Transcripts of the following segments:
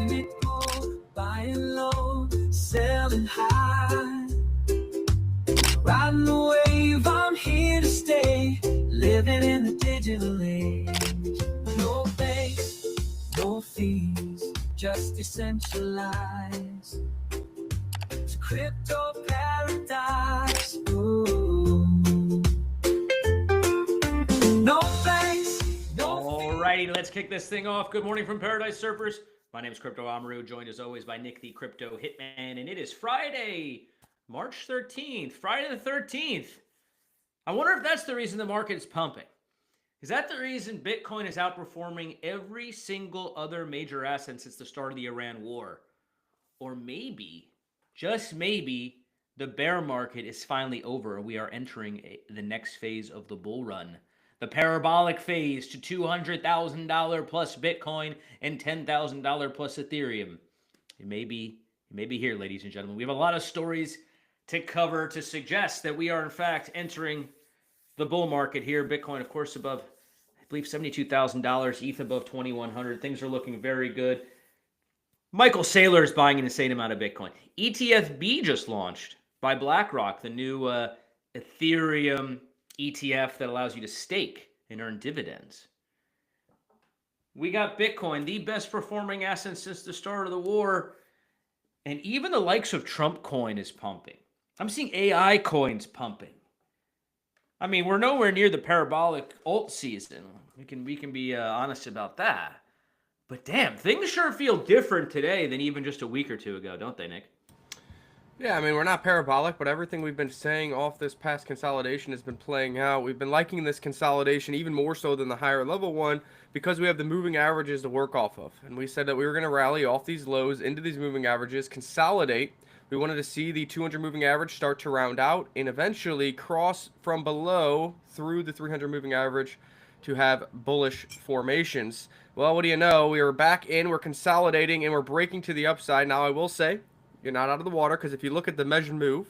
watching it go, buying low, selling high. Riding the wave, I'm here to stay, living in the digital age. No banks, no fees, just decentralized. It's a crypto paradise. Ooh. No banks, no fees. Alrighty, let's kick this thing off. Good morning from Paradise Surfers. My name is Crypto Amaru, joined as always by Nick the Crypto Hitman, and it is Friday, March 13th. Friday the 13th. I wonder if that's the reason the market is pumping. Is that the reason Bitcoin is outperforming every single other major asset since the start of the Iran war? Or maybe, just maybe, the bear market is finally over and we are entering the next phase of the bull run. The parabolic phase to $200,000 plus Bitcoin and $10,000 plus Ethereum. It may be here, ladies and gentlemen. We have a lot of stories to cover to suggest that we are, in fact, entering the bull market here. Bitcoin, of course, above, I believe, $72,000. ETH above 2,100. Things are looking very good. Michael Saylor is buying an insane amount of Bitcoin. ETFB just launched by BlackRock, the new Ethereum ETF that allows you to stake and earn dividends. We got Bitcoin, the best performing asset since the start of the war. And even the likes of Trump coin is pumping. I'm seeing AI coins pumping. I mean, we're nowhere near the parabolic alt season. We can be honest about that. But damn, things sure feel different today than even just a week or two ago, don't they, Nick? Yeah, I mean, we're not parabolic, but everything we've been saying off this past consolidation has been playing out. We've been liking this consolidation even more so than the higher level one because we have the moving averages to work off of. And we said that we were going to rally off these lows into these moving averages, consolidate. We wanted to see the 200 moving average start to round out and eventually cross from below through the 300 moving average to have bullish formations. Well, what do you know? We are back in, we're consolidating, and we're breaking to the upside. Now, I will say, you're not out of the water, because if you look at the measured move,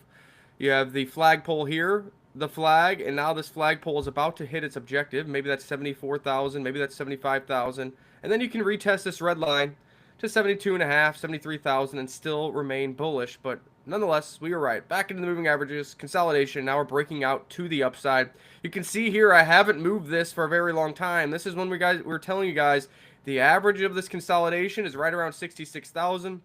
you have the flagpole here, the flag, and now this flagpole is about to hit its objective. Maybe that's 74,000, maybe that's 75,000. And then you can retest this red line to 72.5, 73,000 and still remain bullish. But nonetheless, we were right. Back into the moving averages, consolidation. Now we're breaking out to the upside. You can see here I haven't moved this for a very long time. This is when we're telling you guys the average of this consolidation is right around 66,000.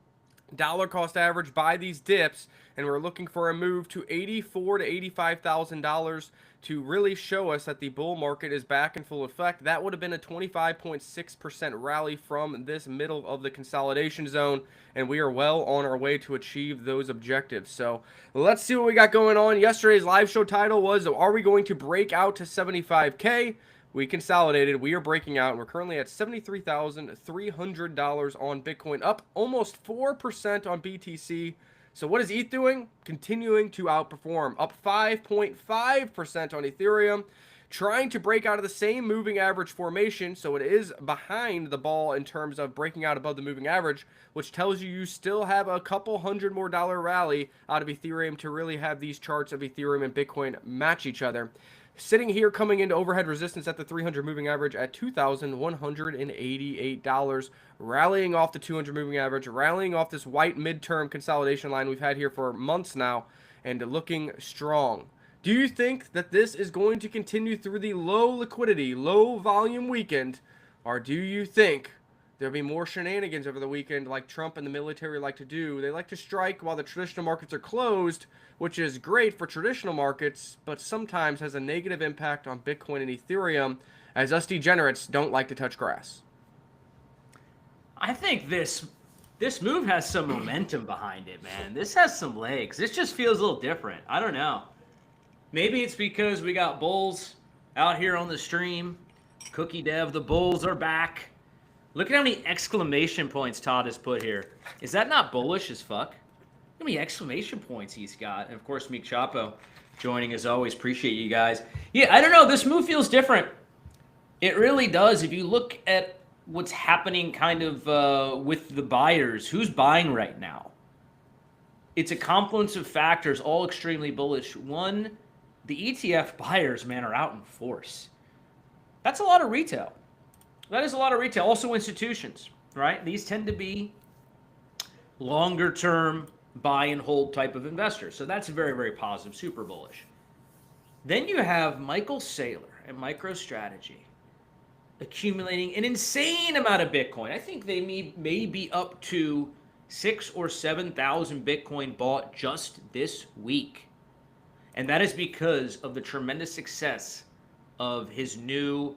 Dollar cost average by these dips, and we're looking for a move to $84,000 to $85,000 to really show us that the bull market is back in full effect. That would have been a 25.6% rally from this middle of the consolidation zone, and we are well on our way to achieve those objectives. So let's see what we got going on. Yesterday's live show title was, are we going to break out to 75K? We consolidated. We are breaking out. And we're currently at $73,300 on Bitcoin, up almost 4% on BTC. So what is ETH doing? Continuing to outperform, up 5.5% on Ethereum, trying to break out of the same moving average formation. So it is behind the ball in terms of breaking out above the moving average, which tells you still have a couple $100 more rally out of Ethereum to really have these charts of Ethereum and Bitcoin match each other. Sitting here coming into overhead resistance at the 300 moving average at $2,188, rallying off the 200 moving average, rallying off this white midterm consolidation line we've had here for months now, and looking strong. Do you think that this is going to continue through the low liquidity, low volume weekend, or do you think there'll be more shenanigans over the weekend like Trump and the military like to do? They like to strike while the traditional markets are closed, which is great for traditional markets, but sometimes has a negative impact on Bitcoin and Ethereum, as us degenerates don't like to touch grass. I think this move has some momentum behind it, man. This has some legs. This just feels a little different. I don't know. Maybe it's because we got bulls out here on the stream. Cookie Dev, the bulls are back. Look at how many exclamation points Todd has put here. Is that not bullish as fuck? Look how many exclamation points he's got. And, of course, Meek Chapo joining as always. Appreciate you guys. Yeah, I don't know. This move feels different. It really does. If you look at what's happening kind of with the buyers, who's buying right now? It's a confluence of factors, all extremely bullish. One, the ETF buyers, man, are out in force. That's a lot of retail. That is a lot of retail. Also institutions, right? These tend to be longer term buy and hold type of investor. So that's very, very positive, super bullish. Then you have Michael Saylor at MicroStrategy accumulating an insane amount of Bitcoin. I think they may be up to 6,000 or 7,000 Bitcoin bought just this week. And that is because of the tremendous success of his new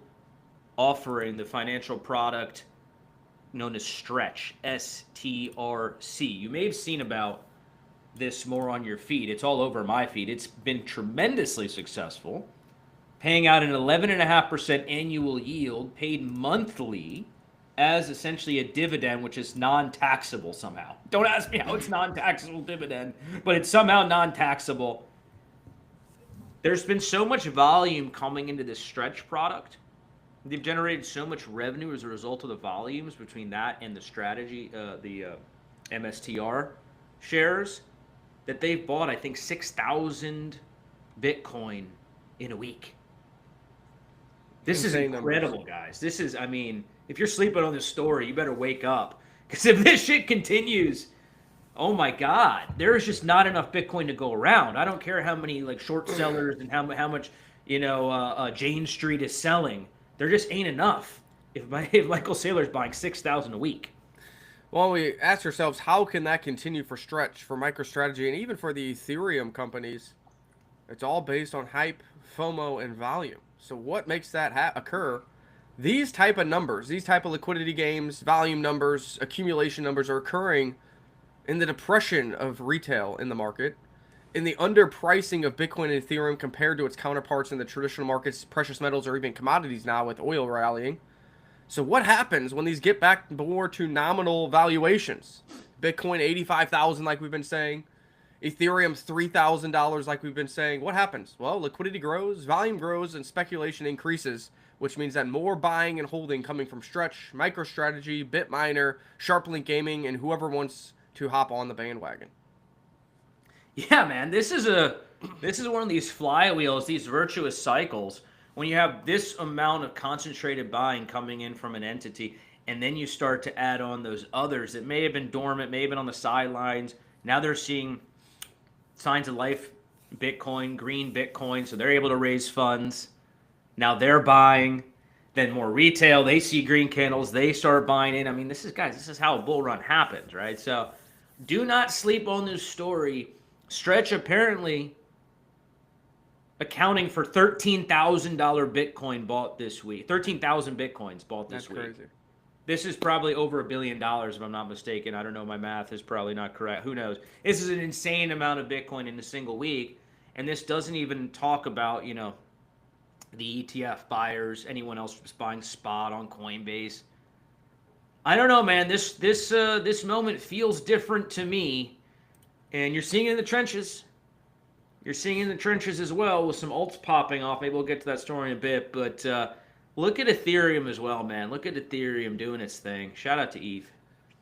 offering, the financial product known as Stretch, STRC. You may have seen about this more on your feed. It's all over my feed. It's been tremendously successful, paying out an 11.5% annual yield paid monthly as essentially a dividend, which is non-taxable somehow. Don't ask me how it's non-taxable dividend, but it's somehow non-taxable. There's been so much volume coming into this Stretch product. They've generated so much revenue as a result of the volumes between that and the strategy, the MSTR shares, that they've bought, I think, 6,000 Bitcoin in a week. This is incredible, guys. This is, I mean, if you're sleeping on this story, you better wake up. Because if this shit continues, oh my God, there's just not enough Bitcoin to go around. I don't care how many like short sellers and how much, Jane Street is selling. There just ain't enough if Michael Saylor's buying 6,000 a week. Well, we ask ourselves, how can that continue for Stretch, for MicroStrategy, and even for the Ethereum companies? It's all based on hype, FOMO, and volume. So what makes that occur? These type of numbers, these type of liquidity games, volume numbers, accumulation numbers are occurring in the depression of retail in the market, in the underpricing of Bitcoin and Ethereum compared to its counterparts in the traditional markets, precious metals, or even commodities now with oil rallying. So what happens when these get back more to nominal valuations? Bitcoin $85,000 like we've been saying, Ethereum $3,000 like we've been saying. What happens? Well, liquidity grows, volume grows, and speculation increases, which means that more buying and holding coming from Stretch, MicroStrategy, BitMiner, SharpLink Gaming, and whoever wants to hop on the bandwagon. Yeah, man, this is one of these flywheels, these virtuous cycles. When you have this amount of concentrated buying coming in from an entity, and then you start to add on those others that may have been dormant, may have been on the sidelines. Now they're seeing signs of life, Bitcoin, green Bitcoin, so they're able to raise funds. Now they're buying. Then more retail, they see green candles, they start buying in. I mean, this is how a bull run happens, right? So do not sleep on this story. Stretch apparently accounting for $13,000 Bitcoin bought this week. 13,000 Bitcoins bought this week. That's crazy. This is probably over $1 billion, if I'm not mistaken. I don't know. My math is probably not correct. Who knows? This is an insane amount of Bitcoin in a single week. And this doesn't even talk about, the ETF buyers, anyone else just buying spot on Coinbase. I don't know, man. This moment feels different to me. And you're seeing it in the trenches. You're seeing it in the trenches as well with some alts popping off. Maybe we'll get to that story in a bit. But look at Ethereum as well, man. Look at Ethereum doing its thing. Shout out to ETH.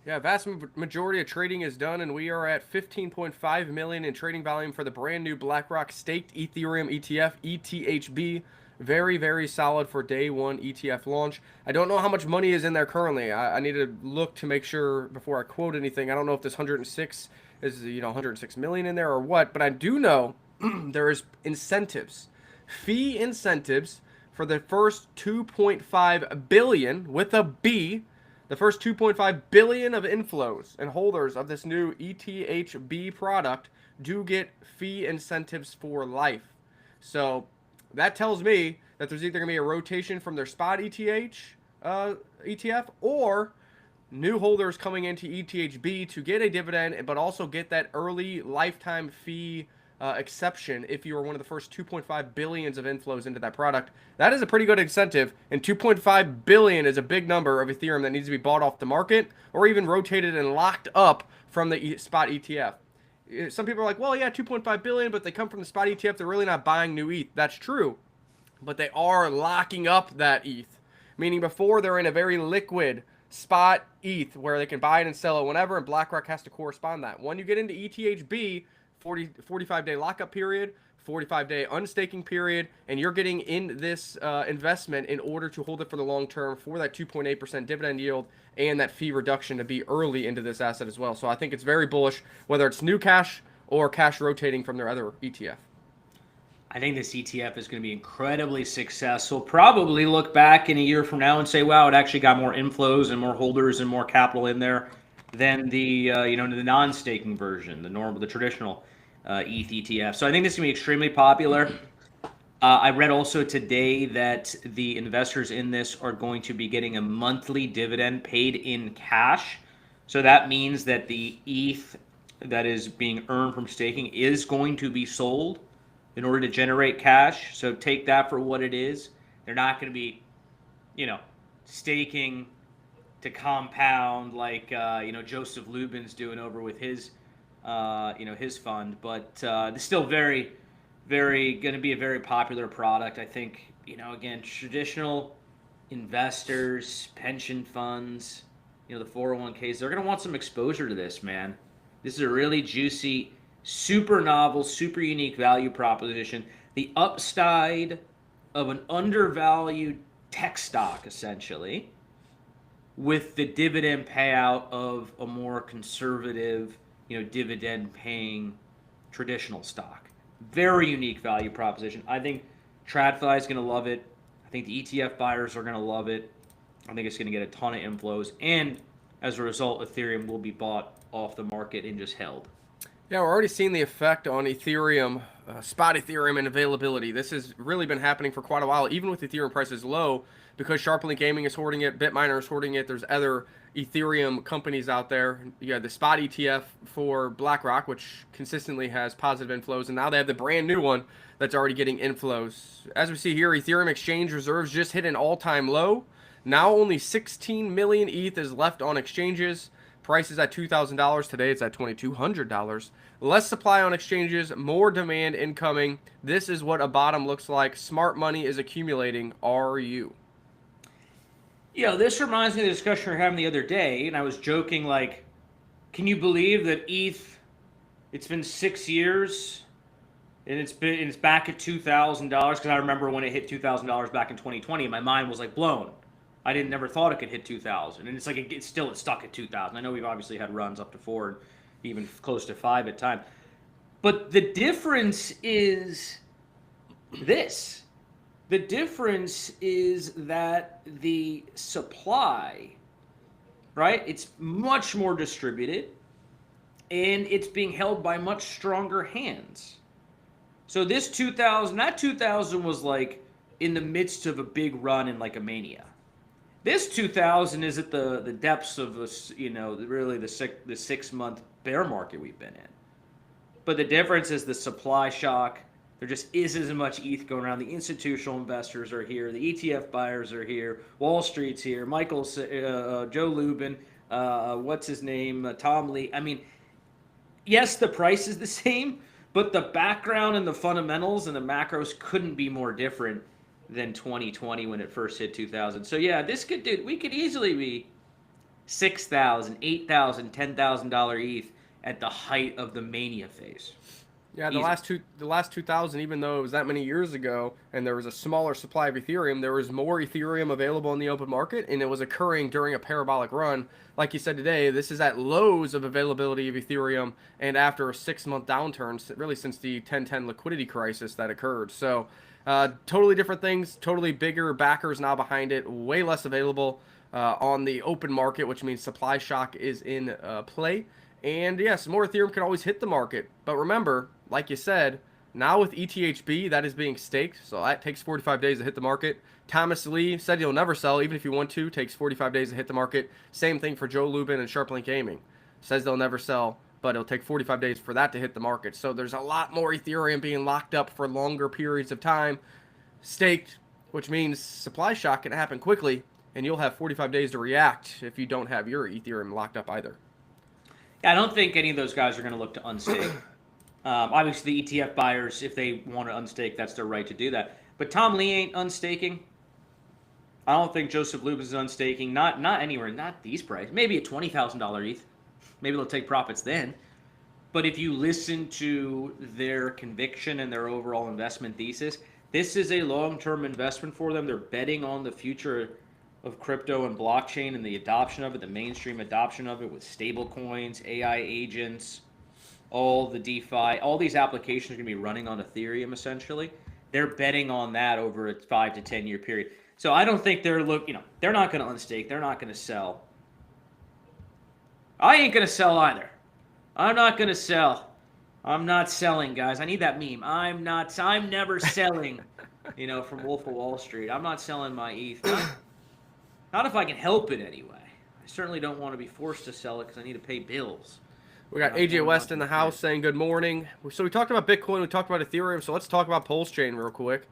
Yeah, vast majority of trading is done, and we are at 15.5 million in trading volume for the brand new BlackRock staked Ethereum ETF, ETHB. Very, very solid for day one ETF launch. I don't know how much money is in there currently. I need to look to make sure before I quote anything. I don't know if this 106 is 106 million in there or what, but I do know there is incentives, fee incentives for the first 2.5 billion with a B, the first 2.5 billion of inflows and holders of this new ETHB product do get fee incentives for life. So that tells me that there's either going to be a rotation from their spot ETF or new holders coming into ETHB to get a dividend, but also get that early lifetime fee exception if you are one of the first 2.5 billions of inflows into that product. That is a pretty good incentive, and 2.5 billion is a big number of Ethereum that needs to be bought off the market or even rotated and locked up from the spot ETF. Some people are like, well, yeah, 2.5 billion, but they come from the spot ETF. They're really not buying new ETH. That's true, but they are locking up that ETH, meaning before they're in a very liquid spot ETH where they can buy it and sell it whenever, and BlackRock has to correspond that. When you get into ETHB, 45-day lockup period, 45-day unstaking period, and you're getting in this investment in order to hold it for the long term for that 2.8% dividend yield and that fee reduction to be early into this asset as well. So I think it's very bullish, whether it's new cash or cash rotating from their other ETF. I think this ETF is going to be incredibly successful. Probably look back in a year from now and say, wow, it actually got more inflows and more holders and more capital in there than the the non-staking version, the traditional ETH ETF. So I think this is going to be extremely popular. I read also today that the investors in this are going to be getting a monthly dividend paid in cash. So that means that the ETH that is being earned from staking is going to be sold in order to generate cash. So take that for what it is. They're not going to be, staking to compound like Joseph Lubin's doing over with his his fund. But it's still very, very going to be a very popular product. I think again, traditional investors, pension funds, the 401ks, they're going to want some exposure to this, man. This is a really juicy, super novel, super unique value proposition. The upside of an undervalued tech stock, essentially, with the dividend payout of a more conservative, dividend-paying traditional stock. Very unique value proposition. I think TradFi is going to love it. I think the ETF buyers are going to love it. I think it's going to get a ton of inflows. And as a result, Ethereum will be bought off the market and just held. Yeah, we're already seeing the effect on Ethereum, spot Ethereum and availability. This has really been happening for quite a while, even with Ethereum prices low, because SharpLink Gaming is hoarding it, Bitminer is hoarding it. There's other Ethereum companies out there. You have the spot ETF for BlackRock, which consistently has positive inflows, and now they have the brand new one that's already getting inflows. As we see here, Ethereum exchange reserves just hit an all-time low. Now only 16 million ETH is left on exchanges. Price is at $2,000. Today it's at $2,200. Less supply on exchanges, more demand incoming. This is what a bottom looks like. Smart money is accumulating. Are you? This reminds me of the discussion we were having the other day, and I was joking, like, can you believe that ETH, it's been 6 years, and it's back at $2,000? Because I remember when it hit $2,000 back in 2020, my mind was like blown. I never thought it could hit 2,000, and it's like it's stuck at 2,000. I know we've obviously had runs up to 4, even close to 5 at times, but the difference is this. The difference is that the supply, right? It's much more distributed, and it's being held by much stronger hands. So this 2,000, that 2,000 was like in the midst of a big run in like a mania. This 2,000 is at the depths of this, really the 6-month bear market we've been in. But the difference is the supply shock. There just isn't as much ETH going around. The institutional investors are here. The ETF buyers are here. Wall Street's here. Joe Lubin, what's his name? Tom Lee. I mean, yes, the price is the same, but the background and the fundamentals and the macros couldn't be more different than 2020 when it first hit 2,000. So yeah, we could easily be $6,000, $8,000, $10,000 ETH at the height of the mania phase. Yeah, the last 2,000, even though it was that many years ago, and there was a smaller supply of Ethereum, there was more Ethereum available in the open market, and it was occurring during a parabolic run. Like you said today, this is at lows of availability of Ethereum, and after a 6-month downturn, really since the 1010 liquidity crisis that occurred. So totally different things, totally bigger backers now behind it, way less available on the open market, which means supply shock is in play. And yes, more Ethereum can always hit the market. But remember, like you said, now with ETHB, that is being staked, so that takes 45 days to hit the market. Thomas Lee said he'll never sell, even if you want to, takes 45 days to hit the market. Same thing for Joe Lubin and SharpLink Gaming. Says they'll never sell, but it'll take 45 days for that to hit the market. So there's a lot more Ethereum being locked up for longer periods of time, staked, which means supply shock can happen quickly, and you'll have 45 days to react if you don't have your Ethereum locked up either. I don't think any of those guys are going to look to unstake. Obviously, the ETF buyers, if they want to unstake, that's their right to do that. But Tom Lee ain't unstaking. I don't think Joseph Lubin is unstaking. Not anywhere. Not these prices. Maybe at $20,000 ETH. Maybe they'll take profits then. But if you listen to their conviction and their overall investment thesis, this is a long-term investment for them. They're betting on the future of crypto and blockchain and the adoption of it, the mainstream adoption of it with stable coins, AI agents, all the DeFi, all these applications are going to be running on Ethereum essentially. They're betting on that over a 5 to 10 year period. So I don't think they're they're not going to unstake. They're not going to sell. I ain't going to sell either. I'm not going to sell. I'm not selling, guys. I need that meme. I'm never selling, from Wolf of Wall Street. I'm not selling my ETH. Not if I can help it anyway. I certainly don't want to be forced to sell it because I need to pay bills. We got AJ West in the house saying good morning. So we talked about Bitcoin, we talked about Ethereum, so let's talk about Pulse Chain real quick.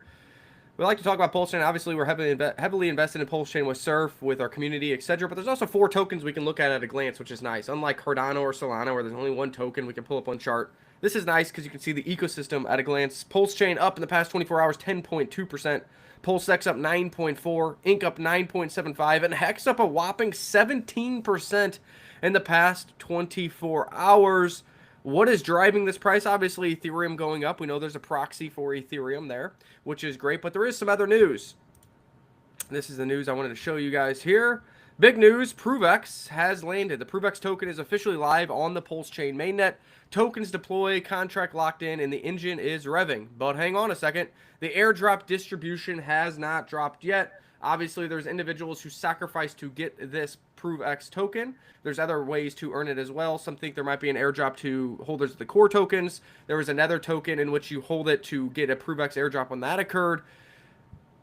We like to talk about Pulse Chain. Obviously, we're heavily invested in Pulse Chain with Surf, with our community, etc. But there's also 4 tokens we can look at a glance, which is nice. Unlike Cardano or Solana, where there's only 1 token we can pull up on chart. This is nice because you can see the ecosystem at a glance. Pulse Chain up in the past 24 hours, 10.2%. PulseX up 9.4%. Ink up 9.75%. And Hex up a whopping 17% in the past 24 hours. What is driving this price? Obviously, Ethereum going up. We know there's a proxy for Ethereum there, which is great. But there is some other news. This is the news I wanted to show you guys here. Big news, ProveX has landed. The ProveX token is officially live on the Pulse Chain mainnet. Tokens deploy, contract locked in, and the engine is revving. But hang on a second. The airdrop distribution has not dropped yet. Obviously, there's individuals who sacrifice to get this ProveX token. There's other ways to earn it as well. Some think there might be an airdrop to holders of the core tokens. There was another token in which you hold it to get a ProveX airdrop when that occurred.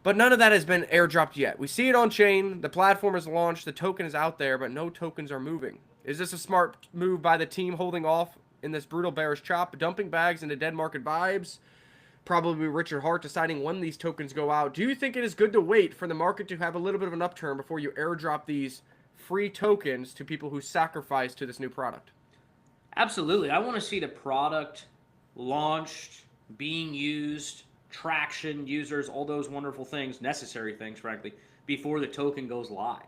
But none of that has been airdropped yet. We see it on chain. The platform is launched. The token is out there, but no tokens are moving. Is this a smart move by the team holding off in this brutal bearish chop, dumping bags into dead market vibes? Probably Richard Hart deciding when these tokens go out. Do you think it is good to wait for the market to have a little bit of an upturn before you airdrop these free tokens to people who sacrifice to this new product? Absolutely. I want to see the product launched, being used, traction, users, all those wonderful things, necessary things, frankly, before the token goes live.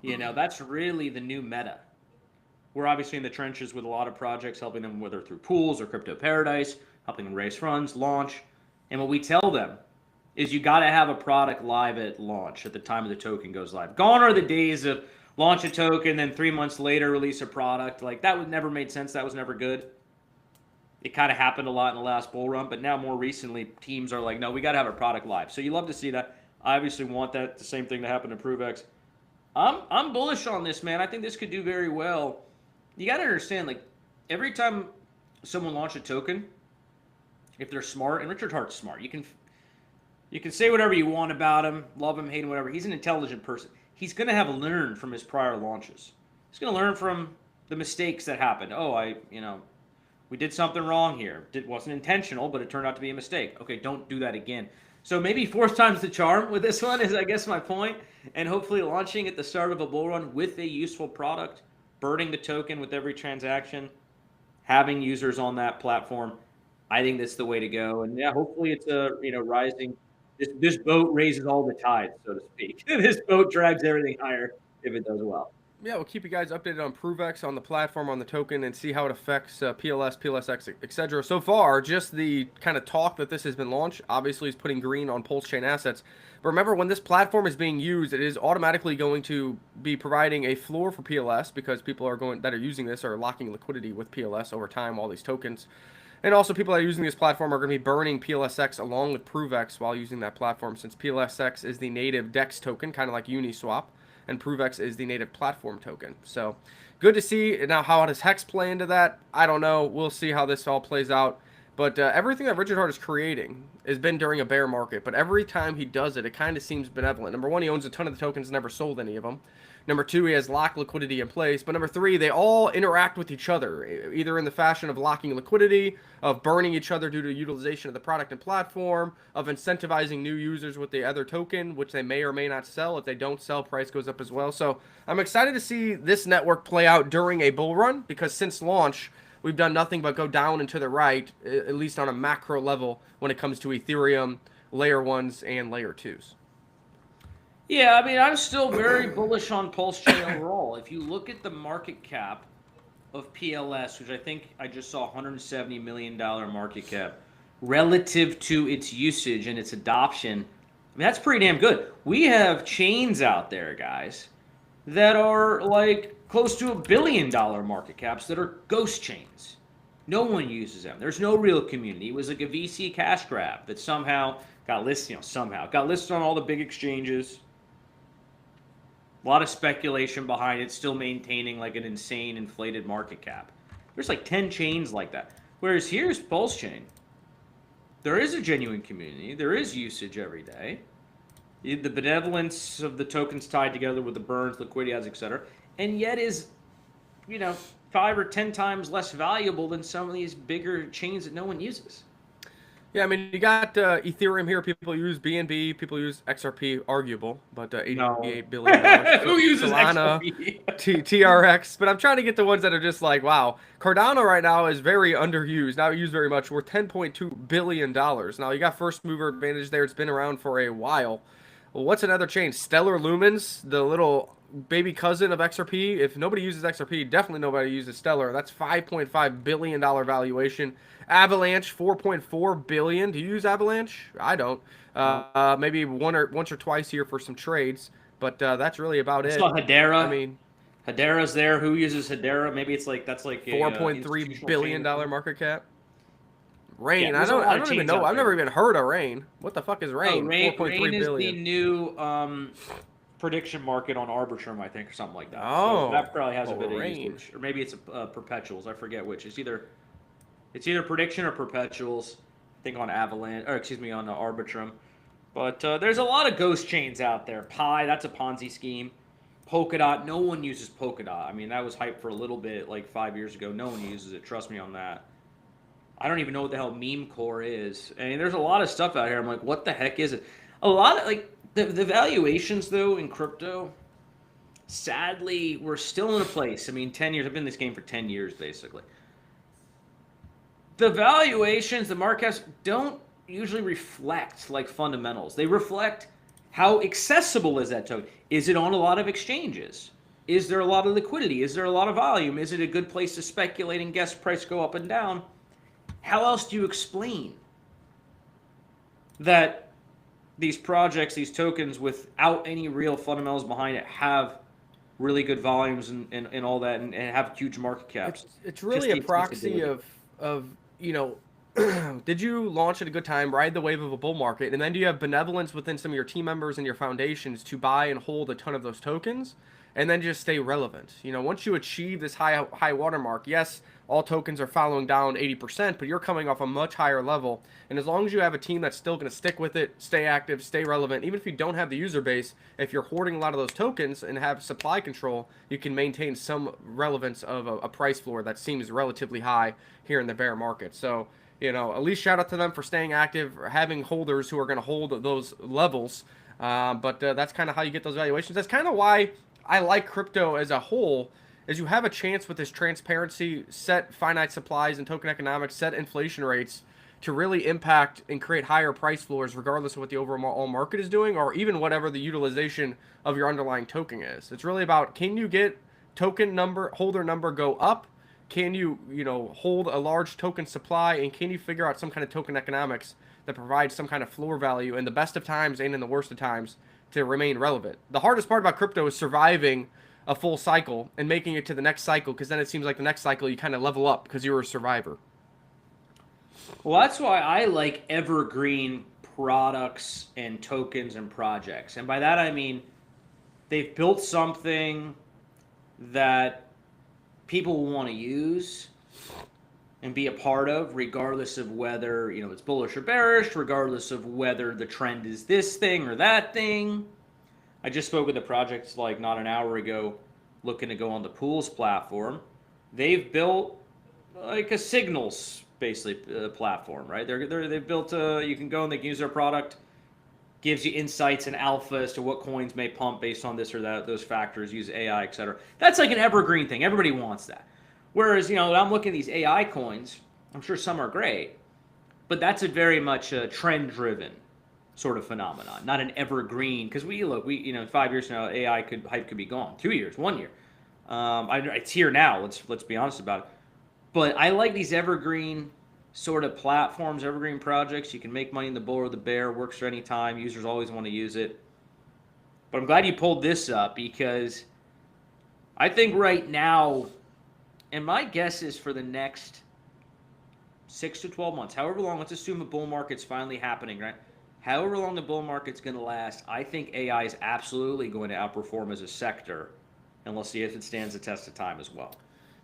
That's really the new meta. We're obviously in the trenches with a lot of projects, helping them whether through pools or Crypto Paradise, helping them raise funds, launch. And what we tell them is you got to have a product live at launch at the time of the token goes live. Gone are the days of launch a token, then 3 months later release a product. Like that would never made sense. That was never good. It kind of happened a lot in the last bull run, but now more recently teams are like, no, we got to have a product live. So you love to see that. I obviously want that the same thing to happen to ProveX. I'm bullish on this, man. I think this could do very well. You got to understand, like every time someone launches a token, if they're smart, and Richard Hart's smart, you can say whatever you want about him, love him, hate him, whatever. He's an intelligent person. He's going to have learned from his prior launches. He's going to learn from the mistakes that happened. We did something wrong here. It wasn't intentional, but it turned out to be a mistake. Okay, don't do that again. So maybe 4th time's the charm with this one is, I guess, my point. And hopefully launching at the start of a bull run with a useful product, burning the token with every transaction, having users on that platform. I think that's the way to go. And yeah, hopefully it's rising. This boat raises all the tides, so to speak. This boat drags everything higher if it does well. Yeah, we'll keep you guys updated on ProveX, on the platform, on the token, and see how it affects PLS, PLSX, etc. So far, just the kind of talk that this has been launched, obviously is putting green on Pulse Chain assets. But remember, when this platform is being used, it is automatically going to be providing a floor for PLS because people that are using this are locking liquidity with PLS over time, all these tokens. And also people that are using this platform are going to be burning PLSX along with ProveX while using that platform, since PLSX is the native DEX token, kind of like Uniswap. And ProveX is the native platform token. So good to see. Now, how does Hex play into that? I don't know. We'll see how this all plays out. But everything that Richard Hart is creating has been during a bear market. But every time he does it, it kind of seems benevolent. Number one, he owns a ton of the tokens, never sold any of them. Number two, he has locked liquidity in place. But number three, they all interact with each other, either in the fashion of locking liquidity, of burning each other due to utilization of the product and platform, of incentivizing new users with the other token, which they may or may not sell. If they don't sell, price goes up as well. So I'm excited to see this network play out during a bull run, because since launch, we've done nothing but go down and to the right, at least on a macro level, when it comes to Ethereum, layer 1s, and layer 2s. Yeah, I mean, I'm still very bullish on Pulse Chain overall. If you look at the market cap of PLS, which I think I just saw $170 million market cap, relative to its usage and its adoption, I mean, that's pretty damn good. We have chains out there, guys, that are like close to $1 billion market caps that are ghost chains. No one uses them. There's no real community. It was like a VC cash grab that somehow got listed, got listed on all the big exchanges. A lot of speculation behind it, still maintaining like an insane inflated market cap. There's like 10 chains like that. Whereas here's Pulse Chain. There is a genuine community. There is usage every day. The benevolence of the tokens tied together with the burns, liquidity ads, etc. And yet is, 5 or 10 times less valuable than some of these bigger chains that no one uses. Yeah, I mean, you got Ethereum here. People use BNB. People use XRP, arguable, but $88 billion. Who uses Solana, XRP? TRX. But I'm trying to get the ones that are just like, wow. Cardano right now is very underused, not used very much. We're $10.2 billion. Now, you got first mover advantage there. It's been around for a while. Well, what's another chain? Stellar Lumens, the little baby cousin of XRP. If nobody uses XRP, definitely nobody uses Stellar. That's $5.5 billion valuation. Avalanche, $4.4 billion. Do you use Avalanche? I don't. Maybe once or twice here for some trades, but that's really about it. It's not Hedera. I mean, Hedera's there. Who uses Hedera? Maybe that's like $4.3 billion market cap. Rain. Yeah, I don't even know. I've never even heard of Rain. What the fuck is Rain? Rain is billion. the new prediction market on Arbitrum, I think, or something like that. Oh, so that probably has a bit Rain. of usage, or maybe it's perpetuals. I forget which. It's either prediction or perpetuals. I think on Avalanche, or excuse me, on Arbitrum. But there's a lot of ghost chains out there. Pi, that's a Ponzi scheme. Polkadot, no one uses Polkadot. I mean, that was hyped for a little bit, like 5 years ago. No one uses it. Trust me on that. I don't even know what the hell meme core is. I mean, there's a lot of stuff out here. I'm like, what the heck is it? A lot of like the valuations though in crypto. Sadly, we're still in a place. I mean, 10 years. I've been in this game for 10 years basically. The valuations, the markets don't usually reflect like fundamentals. They reflect how accessible is that token. Is it on a lot of exchanges? Is there a lot of liquidity? Is there a lot of volume? Is it a good place to speculate and guess price go up and down? How else do you explain that these projects, these tokens, without any real fundamentals behind it, have really good volumes and all that, and have huge market caps? It's really a proxy of did you launch at a good time, ride the wave of a bull market, and then do you have benevolence within some of your team members and your foundations to buy and hold a ton of those tokens, and then just stay relevant? Once you achieve this high watermark, yes, all tokens are following down 80%, but you're coming off a much higher level. And as long as you have a team that's still going to stick with it, stay active, stay relevant, even if you don't have the user base, if you're hoarding a lot of those tokens and have supply control, you can maintain some relevance of a price floor that seems relatively high here in the bear market. So, at least shout out to them for staying active, or having holders who are going to hold those levels. But that's kind of how you get those valuations. That's kind of why I like crypto as a whole, is you have a chance with this transparency, set finite supplies and token economics, set inflation rates to really impact and create higher price floors regardless of what the overall market is doing, or even whatever the utilization of your underlying token is. It's really about, can you get token number, holder number go up? Can you, hold a large token supply, and can you figure out some kind of token economics that provides some kind of floor value in the best of times and in the worst of times to remain relevant? The hardest part about crypto is surviving a full cycle and making it to the next cycle, because then it seems like the next cycle you kind of level up because you're a survivor. Well, that's why I like evergreen products and tokens and projects. And by that I mean they've built something that people will want to use and be a part of, regardless of whether, it's bullish or bearish, regardless of whether the trend is this thing or that thing. I just spoke with a project like not an hour ago looking to go on the Pools platform. They've built like a Signals basically platform, right? They've built you can go and they can use their product, gives you insights and alpha as to what coins may pump based on this or that, those factors, use AI, etc. That's like an evergreen thing. Everybody wants that. Whereas, I'm looking at these AI coins, I'm sure some are great, but that's a very much a trend-driven sort of phenomenon, not an evergreen. Because we 5 years from now, AI hype could be gone. 2 years, 1 year. It's here now. Let's be honest about it. But I like these evergreen sort of platforms, evergreen projects. You can make money in the bull or the bear. Works for any time. Users always want to use it. But I'm glad you pulled this up because I think right now, and my guess is for the next 6 to 12 months, however long, let's assume a bull market's finally happening, right? However long the bull market's going to last, I think AI is absolutely going to outperform as a sector, and we'll see if it stands the test of time as well.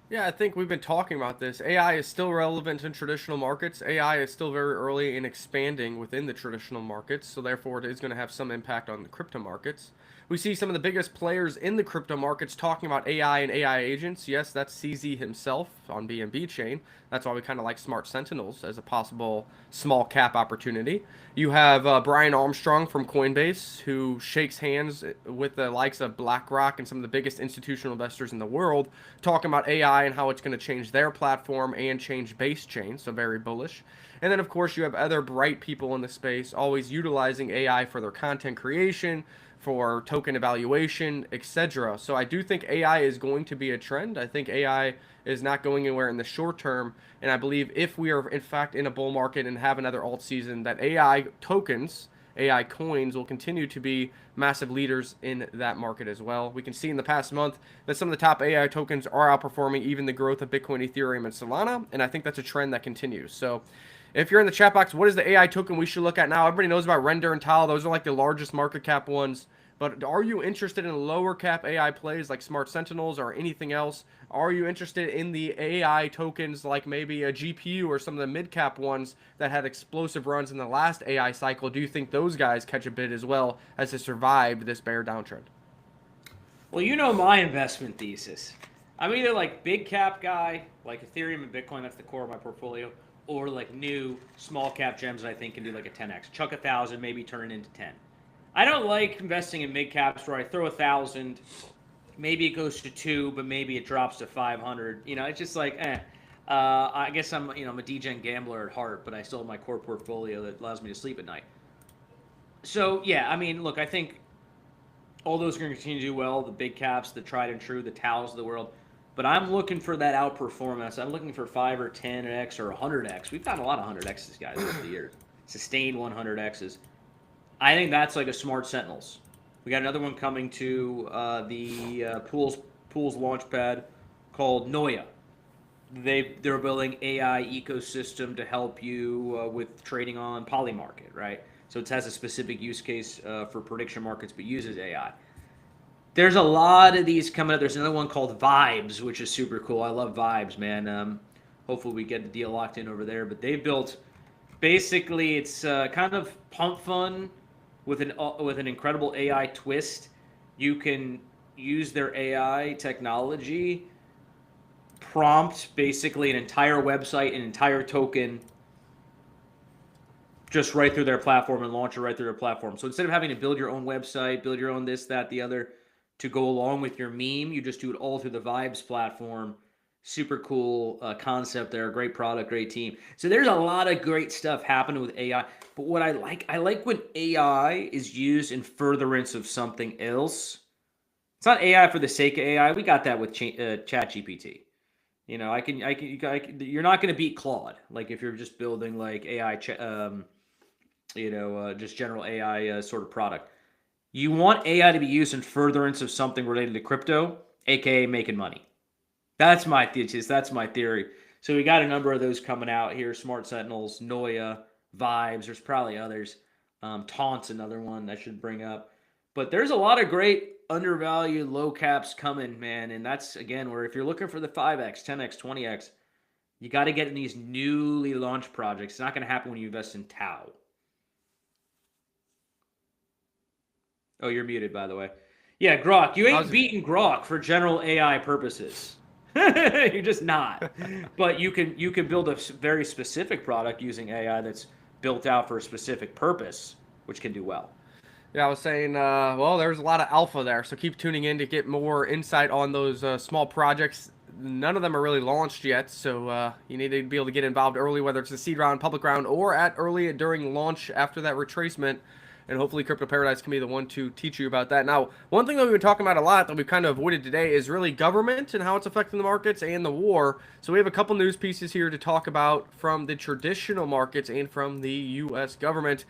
Yeah, I think we've been talking about this. AI is still relevant in traditional markets. AI is still very early in expanding within the traditional markets, so therefore it is going to have some impact on the crypto markets. We see some of the biggest players in the crypto markets talking about AI and AI agents. Yes, that's CZ himself on BNB chain. That's why we kind of like Smart Sentinels as a possible small cap opportunity. You have Brian Armstrong from Coinbase, who shakes hands with the likes of BlackRock and some of the biggest institutional investors in the world, talking about AI and how it's going to change their platform and change Base Chain, so very bullish. And then, of course, you have other bright people in the space always utilizing AI for their content creation, for token evaluation, etc. So I do think AI is going to be a trend. I think AI is not going anywhere in the short term. And I believe if we are, in fact, in a bull market and have another alt season, that AI tokens, AI coins will continue to be massive leaders in that market as well. We can see in the past month that some of the top AI tokens are outperforming even the growth of Bitcoin, Ethereum, and Solana. And I think that's a trend that continues. So if you're in the chat box, what is the AI token we should look at now? Everybody knows about Render and Tile. Those are like the largest market cap ones. But are you interested in lower cap AI plays like Smart Sentinels or anything else? Are you interested in the AI tokens like maybe a GPU or some of the mid cap ones that had explosive runs in the last AI cycle? Do you think those guys catch a bid as well as they survived this bear downtrend? Well, you know my investment thesis. I'm either like big cap guy, like Ethereum and Bitcoin, that's the core of my portfolio, or like new small cap gems that I think can do like a 10x. Chuck 1,000, maybe turn it into 10. I don't like investing in mid caps where I throw 1,000, maybe it goes to 2, but maybe it drops to 500. You know, it's just like, I guess I'm a degen gambler at heart, but I still have my core portfolio that allows me to sleep at night. So yeah, I mean, look, I think all those are going to continue to do well. The big caps, the tried and true, the Tals of the world. But I'm looking for that outperformance. I'm looking for 5 or 10x or 100x. We've gotten a lot of 100x's, guys, over the years. Sustained 100x's. I think that's like a Smart Sentinels. We got another one coming to the Pools Launchpad called Noya. They're building AI ecosystem to help you with trading on Polymarket, right? So it has a specific use case for prediction markets, but uses AI. There's a lot of these coming up. There's another one called Vibes, which is super cool. I love Vibes, man. Hopefully we get the deal locked in over there. But they built, basically, it's kind of pump fun with an incredible AI twist. You can use their AI technology, prompt basically an entire website, an entire token, just right through their platform and launch it right through their platform. So instead of having to build your own website, build your own this, that, the other, to go along with your meme, you just do it all through the Vibes platform. Super cool concept there. Great product, great team. So there's a lot of great stuff happening with AI. But what I like when AI is used in furtherance of something else. It's not AI for the sake of AI. We got that with ChatGPT. You know, you're not going to beat Claude. Like if you're just building like AI, just general AI sort of product. You want AI to be used in furtherance of something related to crypto, aka making money. That's my thesis. That's my theory. So we got a number of those coming out here. Smart Sentinels, Noya, Vibes. There's probably others. Taunt's another one I should bring up. But there's a lot of great undervalued low caps coming, man. And that's, again, where if you're looking for the 5x, 10x, 20x, you got to get in these newly launched projects. It's not going to happen when you invest in Tau. Oh, you're muted, by the way. Yeah, Grok. You ain't beating Grok for general AI purposes. You're just not. But you can build a very specific product using AI that's built out for a specific purpose, which can do well. Yeah, I was saying, well, there's a lot of alpha there, so keep tuning in to get more insight on those small projects. None of them are really launched yet, so you need to be able to get involved early, whether it's the seed round, public round, or early during launch after that retracement. and hopefully Crypto Paradise can be the one to teach you about that. Now, one thing that we've been talking about a lot that we've kind of avoided today is really government and how it's affecting the markets and the war. So we have a couple news pieces here to talk about from the traditional markets and from the U.S. government.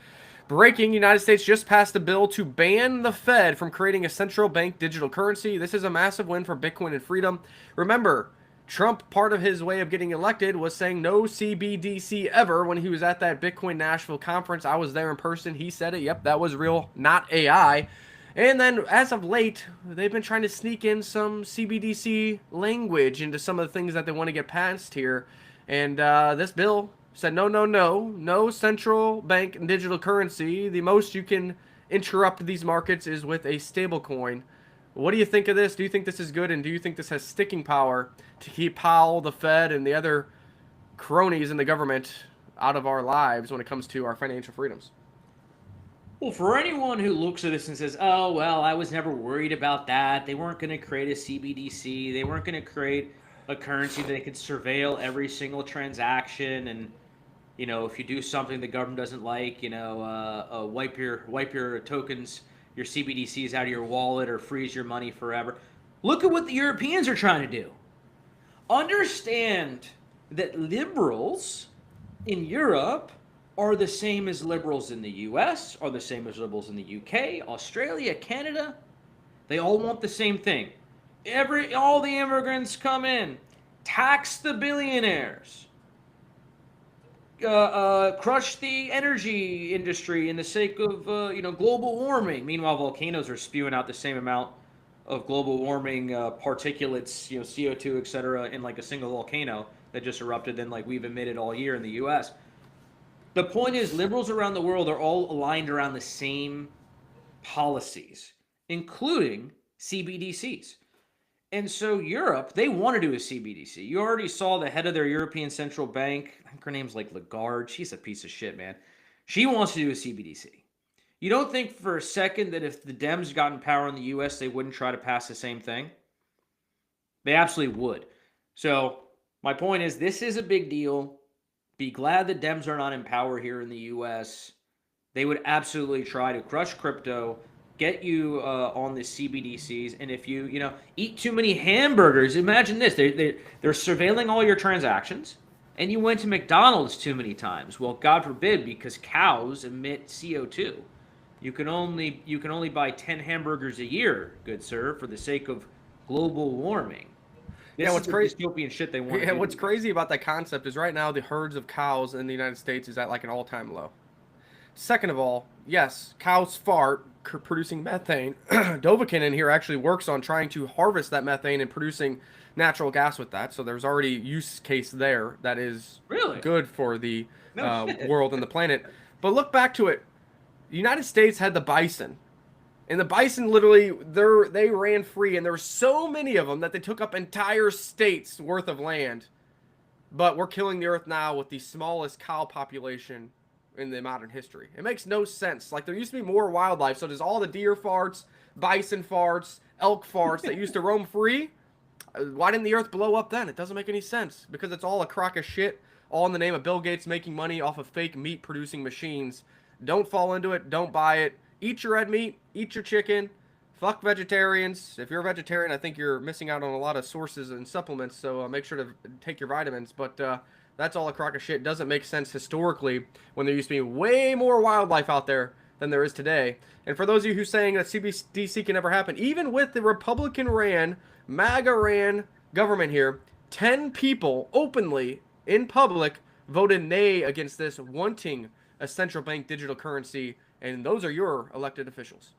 Breaking, United States just passed a bill to ban the Fed from creating a central bank digital currency. This is a massive win for Bitcoin and freedom. Remember, Trump, part of his way of getting elected was saying no CBDC ever when he was at that Bitcoin Nashville conference. I was there in person. He said it. Yep, that was real, not AI. And then as of late, they've been trying to sneak in some CBDC language into some of the things that they want to get passed here. And this bill said no central bank digital currency. The most you can interrupt these markets is with a stable coin. What do you think of this? Do you think this is good, and do you think this has sticking power to keep Powell, the Fed, and the other cronies in the government out of our lives when it comes to our financial freedoms? Well, for anyone who looks at this and says, oh, well, I was never worried about that. They weren't going to create a CBDC. They weren't going to create a currency that they could surveil every single transaction. And, you know, if you do something the government doesn't like, you know, wipe your tokens, your CBDCs out of your wallet, or freeze your money forever. Look at what the Europeans are trying to do. Understand that liberals in Europe are the same as liberals in the US, are the same as liberals in the UK, Australia, Canada. They all want the same thing. All the immigrants come in, tax the billionaires, crush the energy industry in the sake of global warming. Meanwhile, volcanoes are spewing out the same amount of global warming particulates, CO2, etc., in like a single volcano that just erupted than like we've emitted all year in the U.S. The point is, liberals around the world are all aligned around the same policies, including CBDCs. And so Europe, they want to do a CBDC. You already saw the head of their European Central Bank. I think her name's like Lagarde. She's a piece of shit, man. She wants to do a CBDC. You don't think for a second that if the Dems got in power in the U.S., they wouldn't try to pass the same thing? They absolutely would. So my point is, this is a big deal. Be glad the Dems are not in power here in the U.S. They would absolutely try to crush crypto, get you on the CBDCs, and if you eat too many hamburgers, imagine this: they're surveilling all your transactions, and you went to McDonald's too many times. Well, God forbid, because cows emit CO2. You can only buy 10 hamburgers a year, good sir, for the sake of global warming. This what's crazy? Dystopian shit they want. Yeah, what's crazy about that concept is right now the herds of cows in the United States is at like an all-time low. Second of all, yes, cows fart, producing methane. Dovahkiin in here actually works on trying to harvest that methane and producing natural gas with that. So there's already use case there that is really good for the world and the planet. But look back to it. The United States had the bison. And the bison literally, they ran free. And there were so many of them that they took up entire states worth of land. But we're killing the earth now with the smallest cow population in the modern history. It makes no sense. Like, there used to be more wildlife. So does all the deer farts, bison farts, elk farts that used to roam free? Why didn't the earth blow up then? It doesn't make any sense. Because it's all a crock of shit. All in the name of Bill Gates making money off of fake meat producing machines. Don't fall into it. Don't buy it. Eat your red meat. Eat your chicken. Fuck vegetarians. If you're a vegetarian, I think you're missing out on a lot of sources and supplements. So make sure to take your vitamins. But that's all a crock of shit. Doesn't make sense historically when there used to be way more wildlife out there than there is today. And for those of you who are saying that CBDC can never happen, even with the Republican-ran, MAGA-ran government here, 10 people openly in public voted nay against this, wanting a central bank digital currency, and those are your elected officials.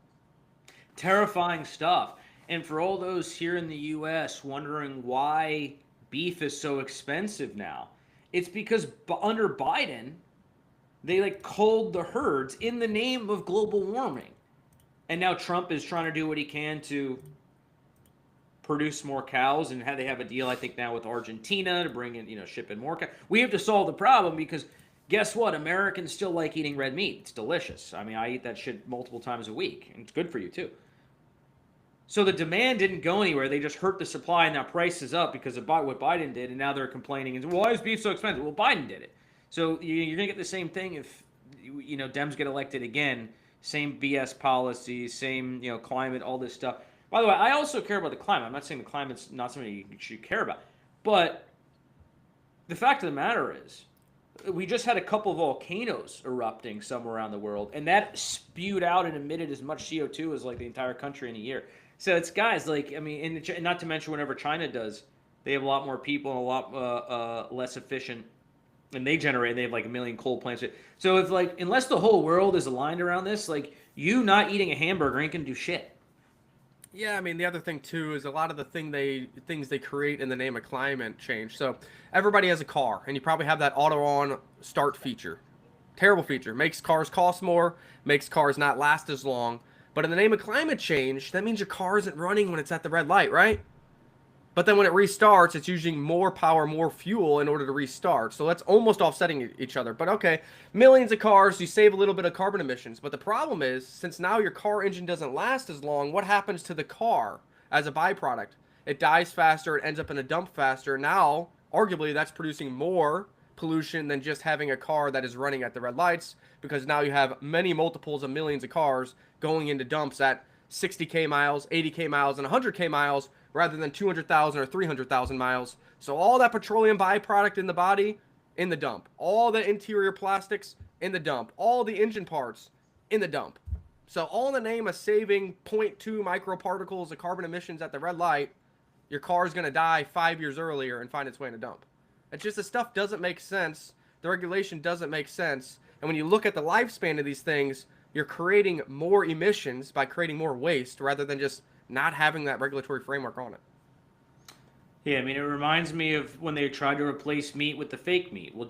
Terrifying stuff. And for all those here in the U.S. wondering why beef is so expensive now, it's because under Biden, they culled the herds in the name of global warming. And now Trump is trying to do what he can to produce more cows, and they have a deal, I think, now with Argentina to bring in, ship in more cows. We have to solve the problem because guess what? Americans still like eating red meat. It's delicious. I mean, I eat that shit multiple times a week, and it's good for you too. So the demand didn't go anywhere. They just hurt the supply, and now price is up because of what Biden did, and now they're complaining. And why is beef so expensive? Well, Biden did it. So you're going to get the same thing if Dems get elected again. same BS policies, same climate, all this stuff. By the way, I also care about the climate. I'm not saying the climate's not something you should care about, but the fact of the matter is, we just had a couple of volcanoes erupting somewhere around the world, and that spewed out and emitted as much CO2 as like the entire country in a year. So it's guys like, I mean, and not to mention whenever China does, they have a lot more people and a lot less efficient, and they have like 1 million coal plants. So if like, unless the whole world is aligned around this, like you not eating a hamburger ain't gonna do shit. Yeah, I mean the other thing too is a lot of the things they create in the name of climate change. So everybody has a car, and you probably have that auto on start feature. Terrible feature. Makes cars cost more, makes cars not last as long. But in the name of climate change, that means your car isn't running when it's at the red light, right? But then when it restarts, it's using more power, more fuel in order to restart. So that's almost offsetting each other. But okay, millions of cars, you save a little bit of carbon emissions. But the problem is, since now your car engine doesn't last as long, what happens to the car as a byproduct? It dies faster, it ends up in a dump faster. Now, arguably, that's producing more pollution than just having a car that is running at the red lights, because now you have many multiples of millions of cars going into dumps at 60K miles, 80K miles, and 100K miles, rather than 200,000 or 300,000 miles. So all that petroleum byproduct in the body, in the dump. All the interior plastics, in the dump. All the engine parts, in the dump. So all in the name of saving zero point 0.2 microparticles of carbon emissions at the red light, your car is going to die 5 years earlier and find its way in a dump. It's just the stuff doesn't make sense. The regulation doesn't make sense. And when you look at the lifespan of these things, you're creating more emissions by creating more waste rather than just not having that regulatory framework on it. Yeah, I mean, it reminds me of when they tried to replace meat with the fake meat. Well,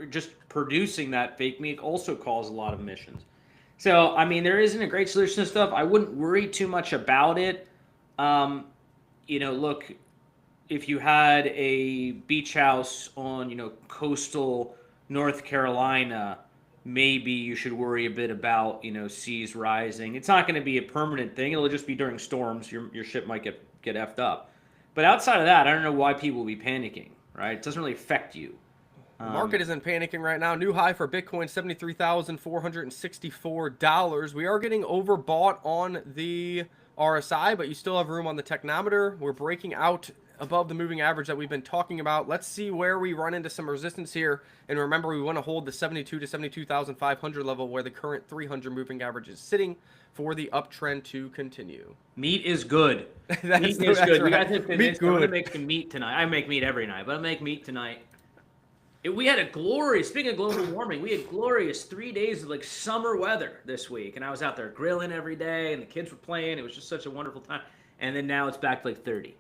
just producing that fake meat also caused a lot of emissions. So, I mean, there isn't a great solution to stuff. I wouldn't worry too much about it. Look, if you had a beach house on, coastal North Carolina, maybe you should worry a bit about, seas rising. It's not going to be a permanent thing. It'll just be during storms. Your ship might get effed up. But outside of that, I don't know why people will be panicking, right? It doesn't really affect you. The market isn't panicking right now. New high for Bitcoin, $73,464. We are getting overbought on the RSI, but you still have room on the technometer. We're breaking out above the moving average that we've been talking about. Let's see where we run into some resistance here. And remember, we want to hold the 72 to 72,500 level where the current 300 moving average is sitting for the uptrend to continue. Meat is good. Meat is good. Right. We got to finish. I'm going to make some meat tonight. I make meat every night, but I'll make meat tonight. We had a glorious, speaking of global warming, we had glorious 3 days of like summer weather this week. And I was out there grilling every day and the kids were playing. It was just such a wonderful time. And then now it's back to like 30.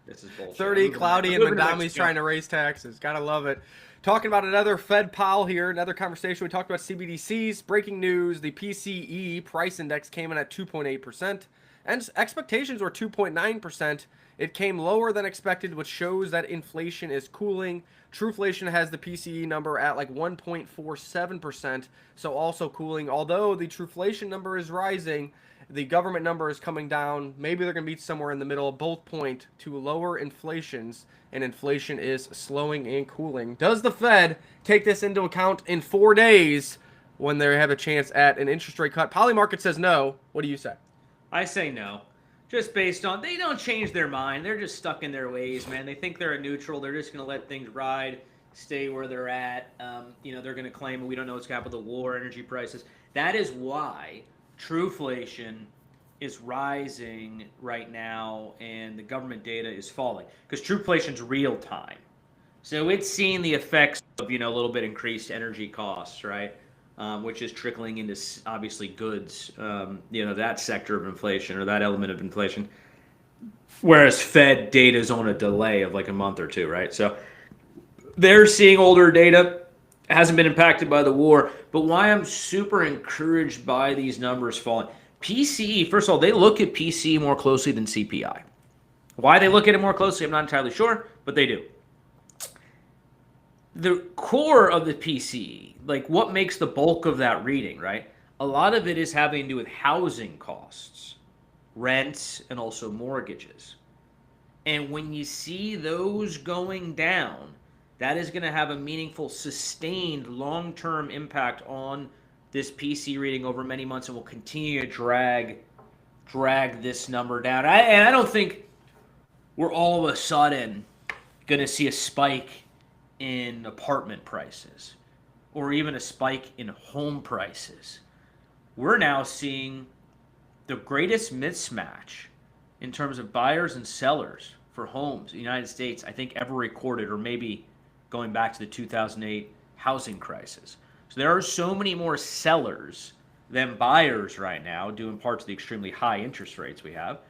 This is bullshit. 30, cloudy, and Mandami's trying to raise taxes. Gotta love it. Talking about another Fed pal here, another conversation. We talked about CBDCs. Breaking news, the PCE price index came in at 2.8%, and expectations were 2.9%. It came lower than expected, which shows that inflation is cooling. Truflation has the PCE number at like 1.47%, so also cooling. Although the Truflation number is rising, the government number is coming down. Maybe they're going to meet somewhere in the middle. Both point to lower inflations, and inflation is slowing and cooling. Does the Fed take this into account in 4 days when they have a chance at an interest rate cut? Polymarket says no. What do you say? I say no. Just based on, they don't change their mind. They're just stuck in their ways, man. They think they're a neutral. They're just going to let things ride, stay where they're at. They're going to claim we don't know what's happened with the war, energy prices. That is why Truflation is rising right now and the government data is falling, because Truflation's real time. So it's seeing the effects of, a little bit increased energy costs, right? Which is trickling into obviously goods, that sector of inflation or that element of inflation. Whereas Fed data is on a delay of like a month or two, right? So they're seeing older data. Hasn't been impacted by the war, but why I'm super encouraged by these numbers falling. PCE, first of all, they look at PCE more closely than CPI. Why they look at it more closely, I'm not entirely sure, but they do. The core of the PCE, like what makes the bulk of that reading, right? A lot of it is having to do with housing costs, rents, and also mortgages. And when you see those going down, that is going to have a meaningful, sustained, long-term impact on this PC reading over many months and will continue to drag this number down. I don't think we're all of a sudden going to see a spike in apartment prices or even a spike in home prices. We're now seeing the greatest mismatch in terms of buyers and sellers for homes in the United States, I think, ever recorded, or maybe going back to the 2008 housing crisis. So there are so many more sellers than buyers right now, due in part to the extremely high interest rates we have,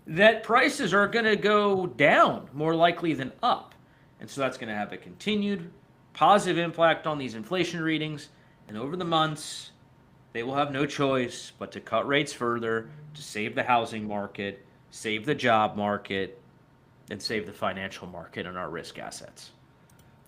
that prices are going to go down more likely than up. And so that's going to have a continued positive impact on these inflation readings. And over the months, they will have no choice but to cut rates further to save the housing market, save the job market, and save the financial market and our risk assets.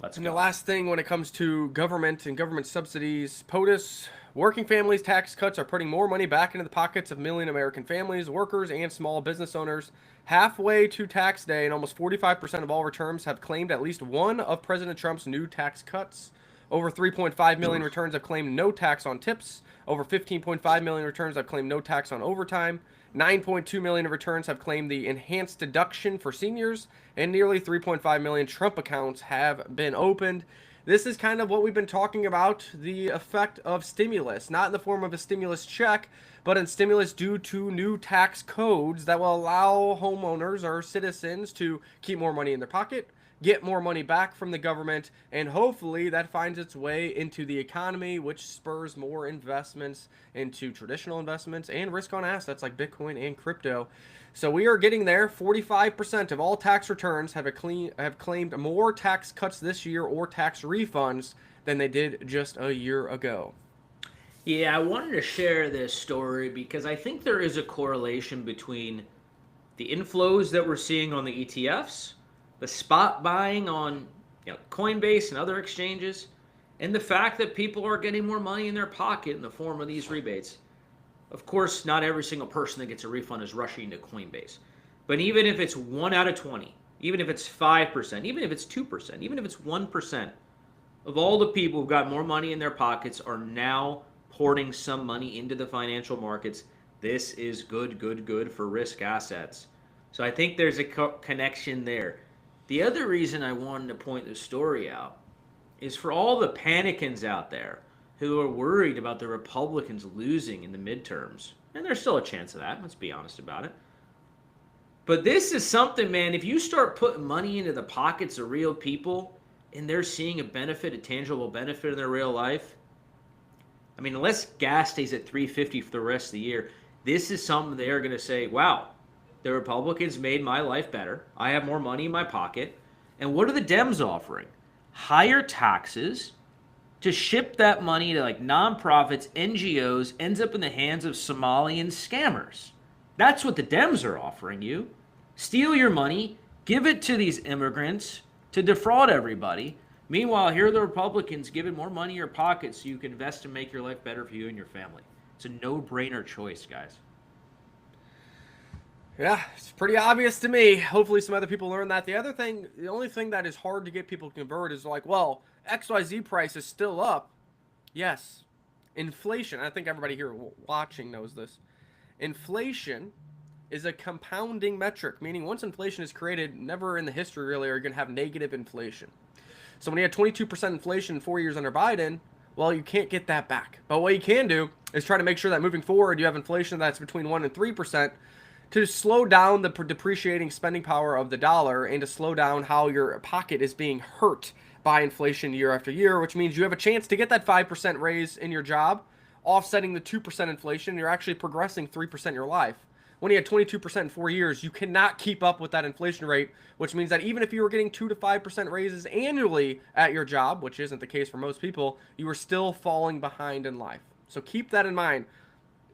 Let's And go. the last thing when it comes to government and government subsidies, POTUS, working families tax cuts are putting more money back into the pockets of million American families, workers, and small business owners. Halfway to tax day, and almost 45% of all returns have claimed at least one of President Trump's new tax cuts. Over 3.5 million returns have claimed no tax on tips. Over 15.5 million returns have claimed no tax on overtime. 9.2 million returns have claimed the enhanced deduction for seniors, and nearly 3.5 million Trump accounts have been opened. This is kind of what we've been talking about, the effect of stimulus, not in the form of a stimulus check, but in stimulus due to new tax codes that will allow homeowners or citizens to keep more money in their pocket, get more money back from the government, and hopefully that finds its way into the economy, which spurs more investments into traditional investments and risk on assets like Bitcoin and crypto. So we are getting there. 45% of all tax returns have claimed more tax cuts this year or tax refunds than they did just a year ago. Yeah, I wanted to share this story because I think there is a correlation between the inflows that we're seeing on the ETFs, the spot buying on Coinbase and other exchanges, and the fact that people are getting more money in their pocket in the form of these rebates. Of course, not every single person that gets a refund is rushing to Coinbase. But even if it's 1 out of 20, even if it's 5%, even if it's 2%, even if it's 1% of all the people who've got more money in their pockets are now porting some money into the financial markets, this is good for risk assets. So I think there's a connection there. The other reason I wanted to point this story out is for all the panicans out there who are worried about the Republicans losing in the midterms. And there's still a chance of that, let's be honest about it. But this is something, man, if you start putting money into the pockets of real people and they're seeing a benefit, a tangible benefit in their real life, I mean, unless gas stays at $3.50 for the rest of the year, this is something they're going to say, wow, the Republicans made my life better. I have more money in my pocket. And what are the Dems offering? Higher taxes to ship that money to like nonprofits, NGOs, ends up in the hands of Somalian scammers. That's what the Dems are offering you. Steal your money, give it to these immigrants to defraud everybody. Meanwhile, here are the Republicans giving more money in your pocket so you can invest and make your life better for you and your family. It's a no-brainer choice, guys. Yeah, it's pretty obvious to me. Hopefully some other people learn that. The only thing that is hard to get people to convert is like, well, XYZ price is still up. Yes. Inflation, I think everybody here watching knows this. Inflation is a compounding metric, meaning once inflation is created, never in the history really are you going to have negative inflation. So when you had 22% inflation in 4 years under Biden, well, you can't get that back. But what you can do is try to make sure that moving forward, you have inflation that's between 1 and 3%, to slow down the depreciating spending power of the dollar and to slow down how your pocket is being hurt by inflation year after year, which means you have a chance to get that 5% raise in your job, offsetting the 2% inflation. You're actually progressing 3% in your life. When you had 22% in 4 years, you cannot keep up with that inflation rate, which means that even if you were getting 2 to 5% raises annually at your job, which isn't the case for most people, you are still falling behind in life. So keep that in mind.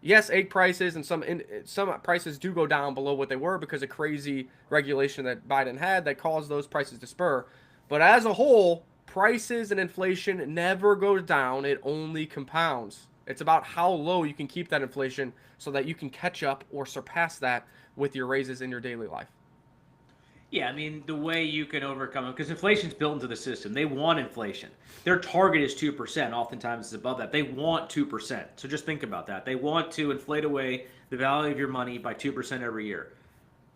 Yes, egg prices and some prices do go down below what they were because of crazy regulation that Biden had that caused those prices to spur. But as a whole, prices and inflation never goes down. It only compounds. It's about how low you can keep that inflation so that you can catch up or surpass that with your raises in your daily life. Yeah, I mean, the way you can overcome it, because inflation's built into the system. They want inflation. Their target is 2%. Oftentimes it's above that. They want 2%. So just think about that. They want to inflate away the value of your money by 2% every year.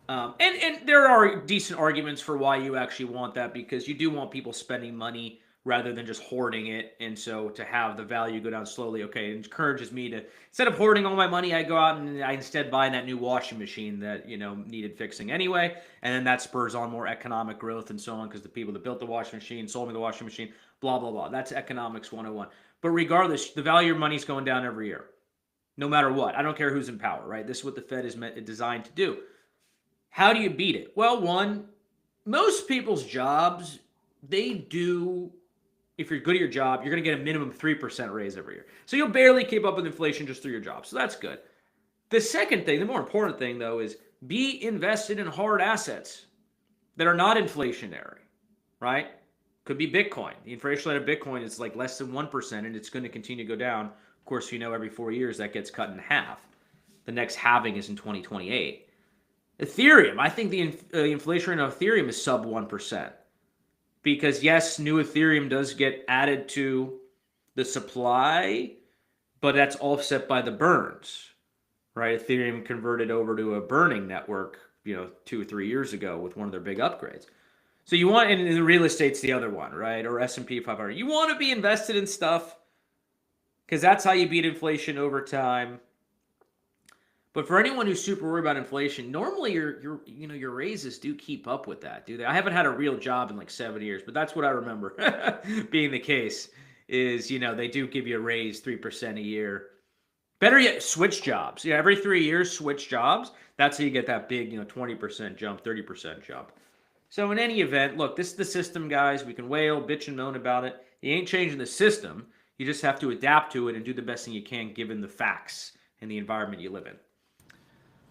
And there are decent arguments for why you actually want that, because you do want people spending money rather than just hoarding it. And so to have the value go down slowly, okay, it encourages me to, instead of hoarding all my money, I go out and I instead buy that new washing machine that, needed fixing anyway. And then that spurs on more economic growth and so on, because the people that built the washing machine sold me the washing machine, blah, blah, blah. That's economics 101. But regardless, the value of money is going down every year, no matter what. I don't care who's in power, right? This is what the Fed is designed to do. How do you beat it? Well, one, most people's jobs, they do, if you're good at your job, you're going to get a minimum 3% raise every year. So you'll barely keep up with inflation just through your job. So that's good. The second thing, the more important thing, though, is be invested in hard assets that are not inflationary, right? Could be Bitcoin. The inflation rate of Bitcoin is like less than 1%, and it's going to continue to go down. Of course, every 4 years that gets cut in half. The next halving is in 2028. Ethereum, I think the inflation rate of Ethereum is sub 1%. Because yes, new Ethereum does get added to the supply, but that's offset by the burns, right? Ethereum converted over to a burning network, 2 or 3 years ago with one of their big upgrades. So you want, and the real estate's the other one, right? Or S&P 500. You want to be invested in stuff because that's how you beat inflation over time. But for anyone who's super worried about inflation, normally your raises do keep up with that, do they? I haven't had a real job in like 7 years, but that's what I remember being the case. Is they do give you a raise 3% a year. Better yet, switch jobs. Yeah, every 3 years, switch jobs. That's how you get that big 20% jump, 30% jump. So in any event, look, this is the system, guys. We can wail, bitch, and moan about it. You ain't changing the system. You just have to adapt to it and do the best thing you can given the facts and the environment you live in.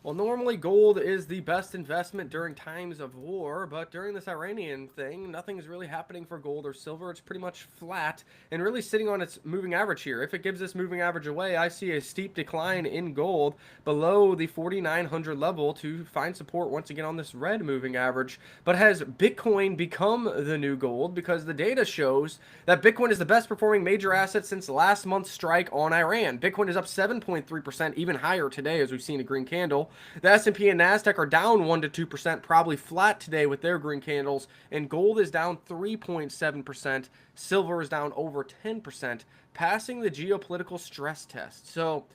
Well, normally gold is the best investment during times of war, but during this Iranian thing, nothing is really happening for gold or silver. It's pretty much flat and really sitting on its moving average here. If it gives this moving average away, I see a steep decline in gold below the 4,900 level to find support once again on this red moving average. But has Bitcoin become the new gold? Because the data shows that Bitcoin is the best performing major asset since last month's strike on Iran. Bitcoin is up 7.3%, even higher today as we've seen a green candle. The S&P and NASDAQ are down 1 to 2%, probably flat today with their green candles, and gold is down 3.7%. Silver is down over 10%, passing the geopolitical stress test. So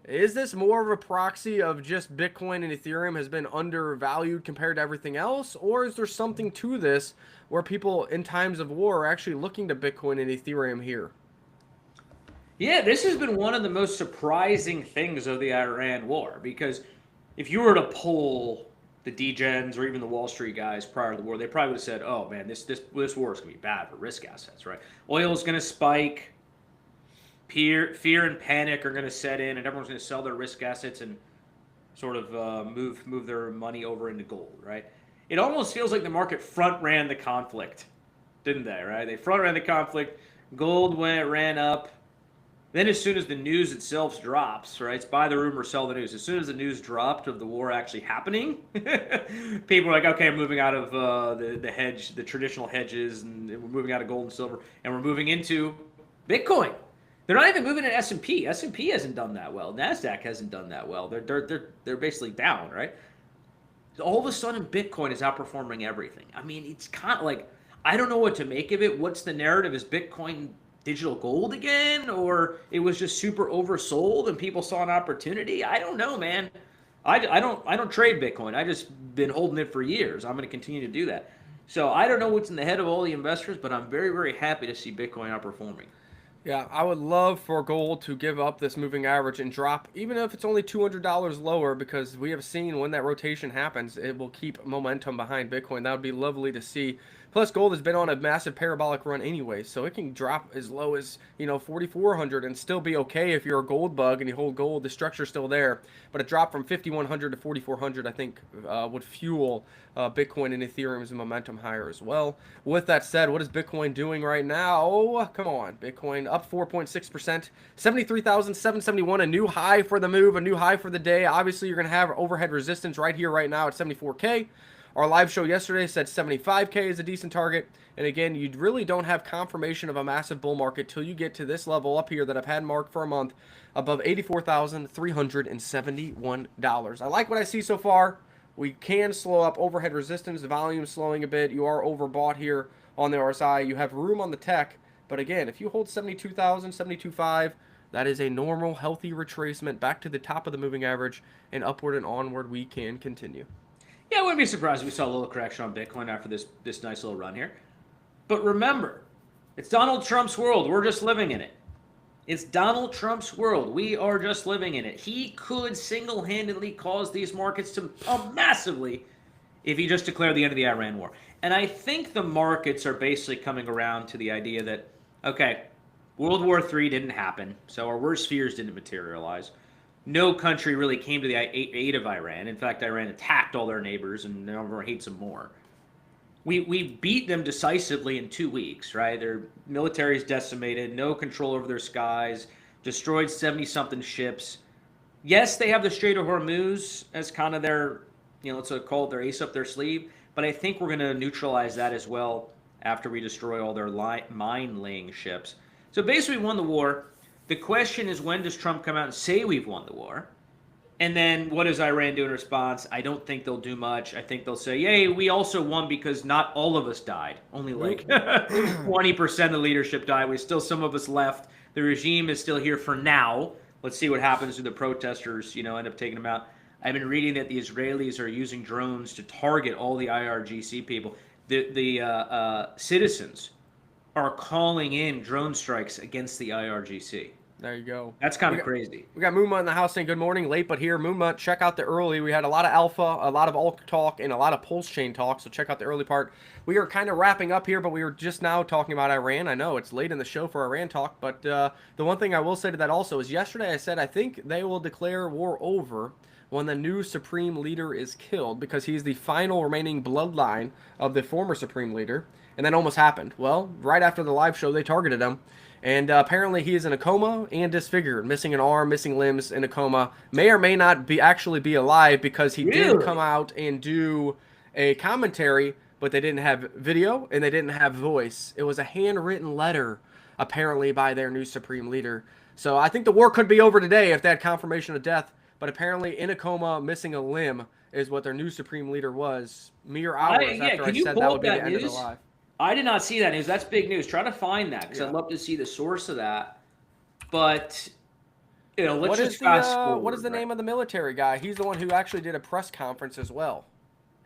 is this more of a proxy of just Bitcoin and Ethereum has been undervalued compared to everything else, or is there something to this where people in times of war are actually looking to Bitcoin and Ethereum here? Yeah, this has been one of the most surprising things of the Iran war, because if you were to poll the degens or even the Wall Street guys prior to the war, they probably would have said, "Oh man, this war is going to be bad for risk assets, right? Oil is going to spike, fear and panic are going to set in, and everyone's going to sell their risk assets and sort of move their money over into gold, right?" It almost feels like the market front ran the conflict, didn't they? Right? They front ran the conflict. Gold ran up. Then as soon as the news itself drops, right, it's buy the rumor, sell the news. As soon as the news dropped of the war actually happening, people are like, okay, I'm moving out of the traditional hedges, and we're moving out of gold and silver, and we're moving into Bitcoin. They're not even moving in S&P. S&P hasn't done that well. NASDAQ hasn't done that well. They're basically down, right? All of a sudden, Bitcoin is outperforming everything. I mean, it's kind of like, I don't know what to make of it. What's the narrative? Is Bitcoin digital gold again, or it was just super oversold and people saw an opportunity? I don't know, man. I don't trade Bitcoin. I just been holding it for years. I'm going to continue to do that. So I don't know what's in the head of all the investors, but I'm very, very happy to see Bitcoin outperforming. Yeah, I would love for gold to give up this moving average and drop, even if it's only $200 lower, because we have seen when that rotation happens, it will keep momentum behind Bitcoin. That would be lovely to see. Plus, gold has been on a massive parabolic run anyway, so it can drop as low as, 4,400 and still be okay if you're a gold bug and you hold gold. The structure's still there, but a drop from 5,100 to 4,400, I think, would fuel Bitcoin and Ethereum's momentum higher as well. With that said, what is Bitcoin doing right now? Come on, Bitcoin up 4.6%, 73,771, a new high for the move, a new high for the day. Obviously, you're going to have overhead resistance right here, right now at 74K. Our live show yesterday said 75K is a decent target. And again, you really don't have confirmation of a massive bull market till you get to this level up here that I've had marked for a month, above $84,371. I like what I see so far. We can slow up overhead resistance. The volume is slowing a bit. You are overbought here on the RSI. You have room on the tech. But again, if you hold 72,000, 72.5, that is a normal, healthy retracement back to the top of the moving average, and upward and onward we can continue. Yeah, I wouldn't be surprised if we saw a little correction on Bitcoin after this nice little run here. But remember, it's Donald Trump's world. We're just living in it. It's Donald Trump's world. We are just living in it. He could single-handedly cause these markets to pump massively if he just declared the end of the Iran war. And I think the markets are basically coming around to the idea that, okay, World War III didn't happen, so our worst fears didn't materialize. No country really came to the aid of Iran. In fact, Iran attacked all their neighbors, and everyone hates them more. We beat them decisively in 2 weeks, right? Their military is decimated, no control over their skies, destroyed 70-something ships. Yes, they have the Strait of Hormuz as kind of their, let's call it their ace up their sleeve, but I think we're going to neutralize that as well after we destroy all their mine-laying ships. So basically, we won the war. The question is, when does Trump come out and say we've won the war? And then what does Iran do in response? I don't think they'll do much. I think they'll say, yay, we also won because not all of us died. Only like 20% of the leadership died. Some of us left. The regime is still here for now. Let's see what happens to the protesters, end up taking them out. I've been reading that the Israelis are using drones to target all the IRGC people. The citizens are calling in drone strikes against the IRGC. There you go. That's kind of crazy. We got Moonma in the house saying good morning, late but here. Moonma, check out the early. We had a lot of alpha, a lot of alt talk, and a lot of pulse chain talk, so check out the early part. We are kind of wrapping up here, but we were just now talking about Iran. I know it's late in the show for Iran talk, but the one thing I will say to that also is yesterday I said I think they will declare war over when the new supreme leader is killed, because he's the final remaining bloodline of the former supreme leader, and that almost happened. Well, right after the live show, they targeted him. And apparently he is in a coma and disfigured, missing an arm, missing limbs, in a coma. May or may not be actually be alive, because he did come out and do a commentary, but they didn't have video and they didn't have voice. It was a handwritten letter, apparently, by their new supreme leader. So I think the war could be over today if they had confirmation of death. But apparently in a coma, missing a limb, is what their new supreme leader was. Mere hours after I said that would be the end of their life. I did not see that news. That's big news. Try to find that, because I'd love to see the source of that. But, let's just fast forward. What is the name of the military guy? He's the one who actually did a press conference as well.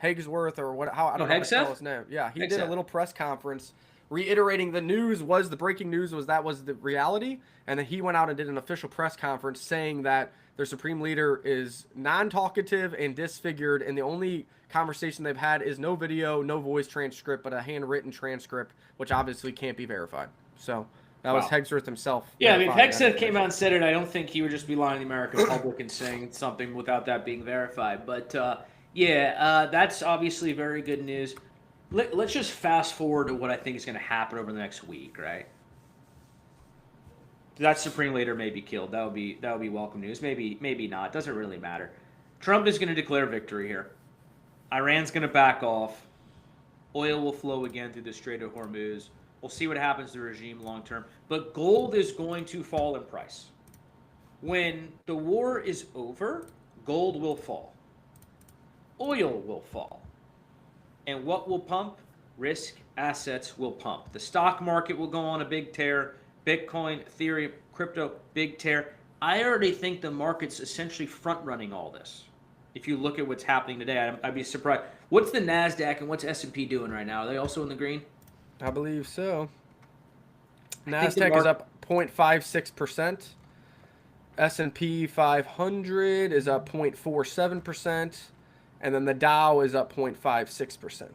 Hagsworth, or what? I don't know how to spell his name. Yeah, he did a little press conference reiterating the breaking news was the reality. And then he went out and did an official press conference saying that their supreme leader is non-talkative and disfigured, and the only conversation they've had is no video, no voice transcript, but a handwritten transcript, which obviously can't be verified. So that was Hagsworth himself. Yeah, I mean, if Hagsworth came out and said it, I don't think he would just be lying to the American public and saying something without that being verified. But that's obviously very good news. Let's just fast forward to what I think is going to happen over the next week, right? That supreme leader may be killed. That would be welcome news. Maybe not. Doesn't really matter. Trump is going to declare victory here. Iran's going to back off. Oil will flow again through the Strait of Hormuz. We'll see what happens to the regime long term. But gold is going to fall in price. When the war is over, gold will fall. Oil will fall. And what will pump? Risk assets will pump. The stock market will go on a big tear. Bitcoin, Ethereum, crypto, big tear. I already think the market's essentially front-running all this. If you look at what's happening today, I'd be surprised. What's the NASDAQ and what's S&P doing right now? Are they also in the green? I believe so. NASDAQ is up 0.56%. S&P 500 is up 0.47%. And then the Dow is up 0.56%.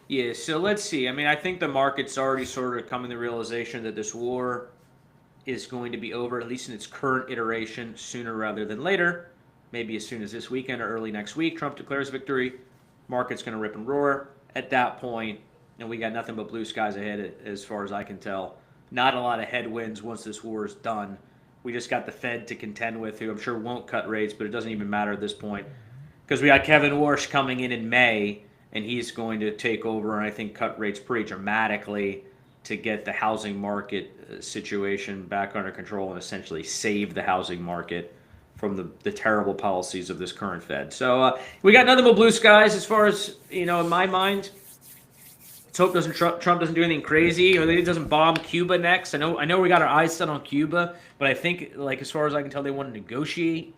Yeah, so let's see. I mean, I think the market's already sort of coming to the realization that this war is going to be over, at least in its current iteration, sooner rather than later. Maybe as soon as this weekend or early next week, Trump declares victory. Market's going to rip and roar. At that point, and we got nothing but blue skies ahead as far as I can tell. Not a lot of headwinds once this war is done. We just got the Fed to contend with, who I'm sure won't cut rates, but it doesn't even matter at this point. Because we got Kevin Warsh coming in May, and he's going to take over and I think cut rates pretty dramatically to get the housing market situation back under control and essentially save the housing market from the terrible policies of this current Fed. So we got nothing but blue skies as far as, in my mind. Let's hope Trump doesn't do anything crazy, or that he doesn't bomb Cuba next. I know we got our eyes set on Cuba, but I think, as far as I can tell, they want to negotiate.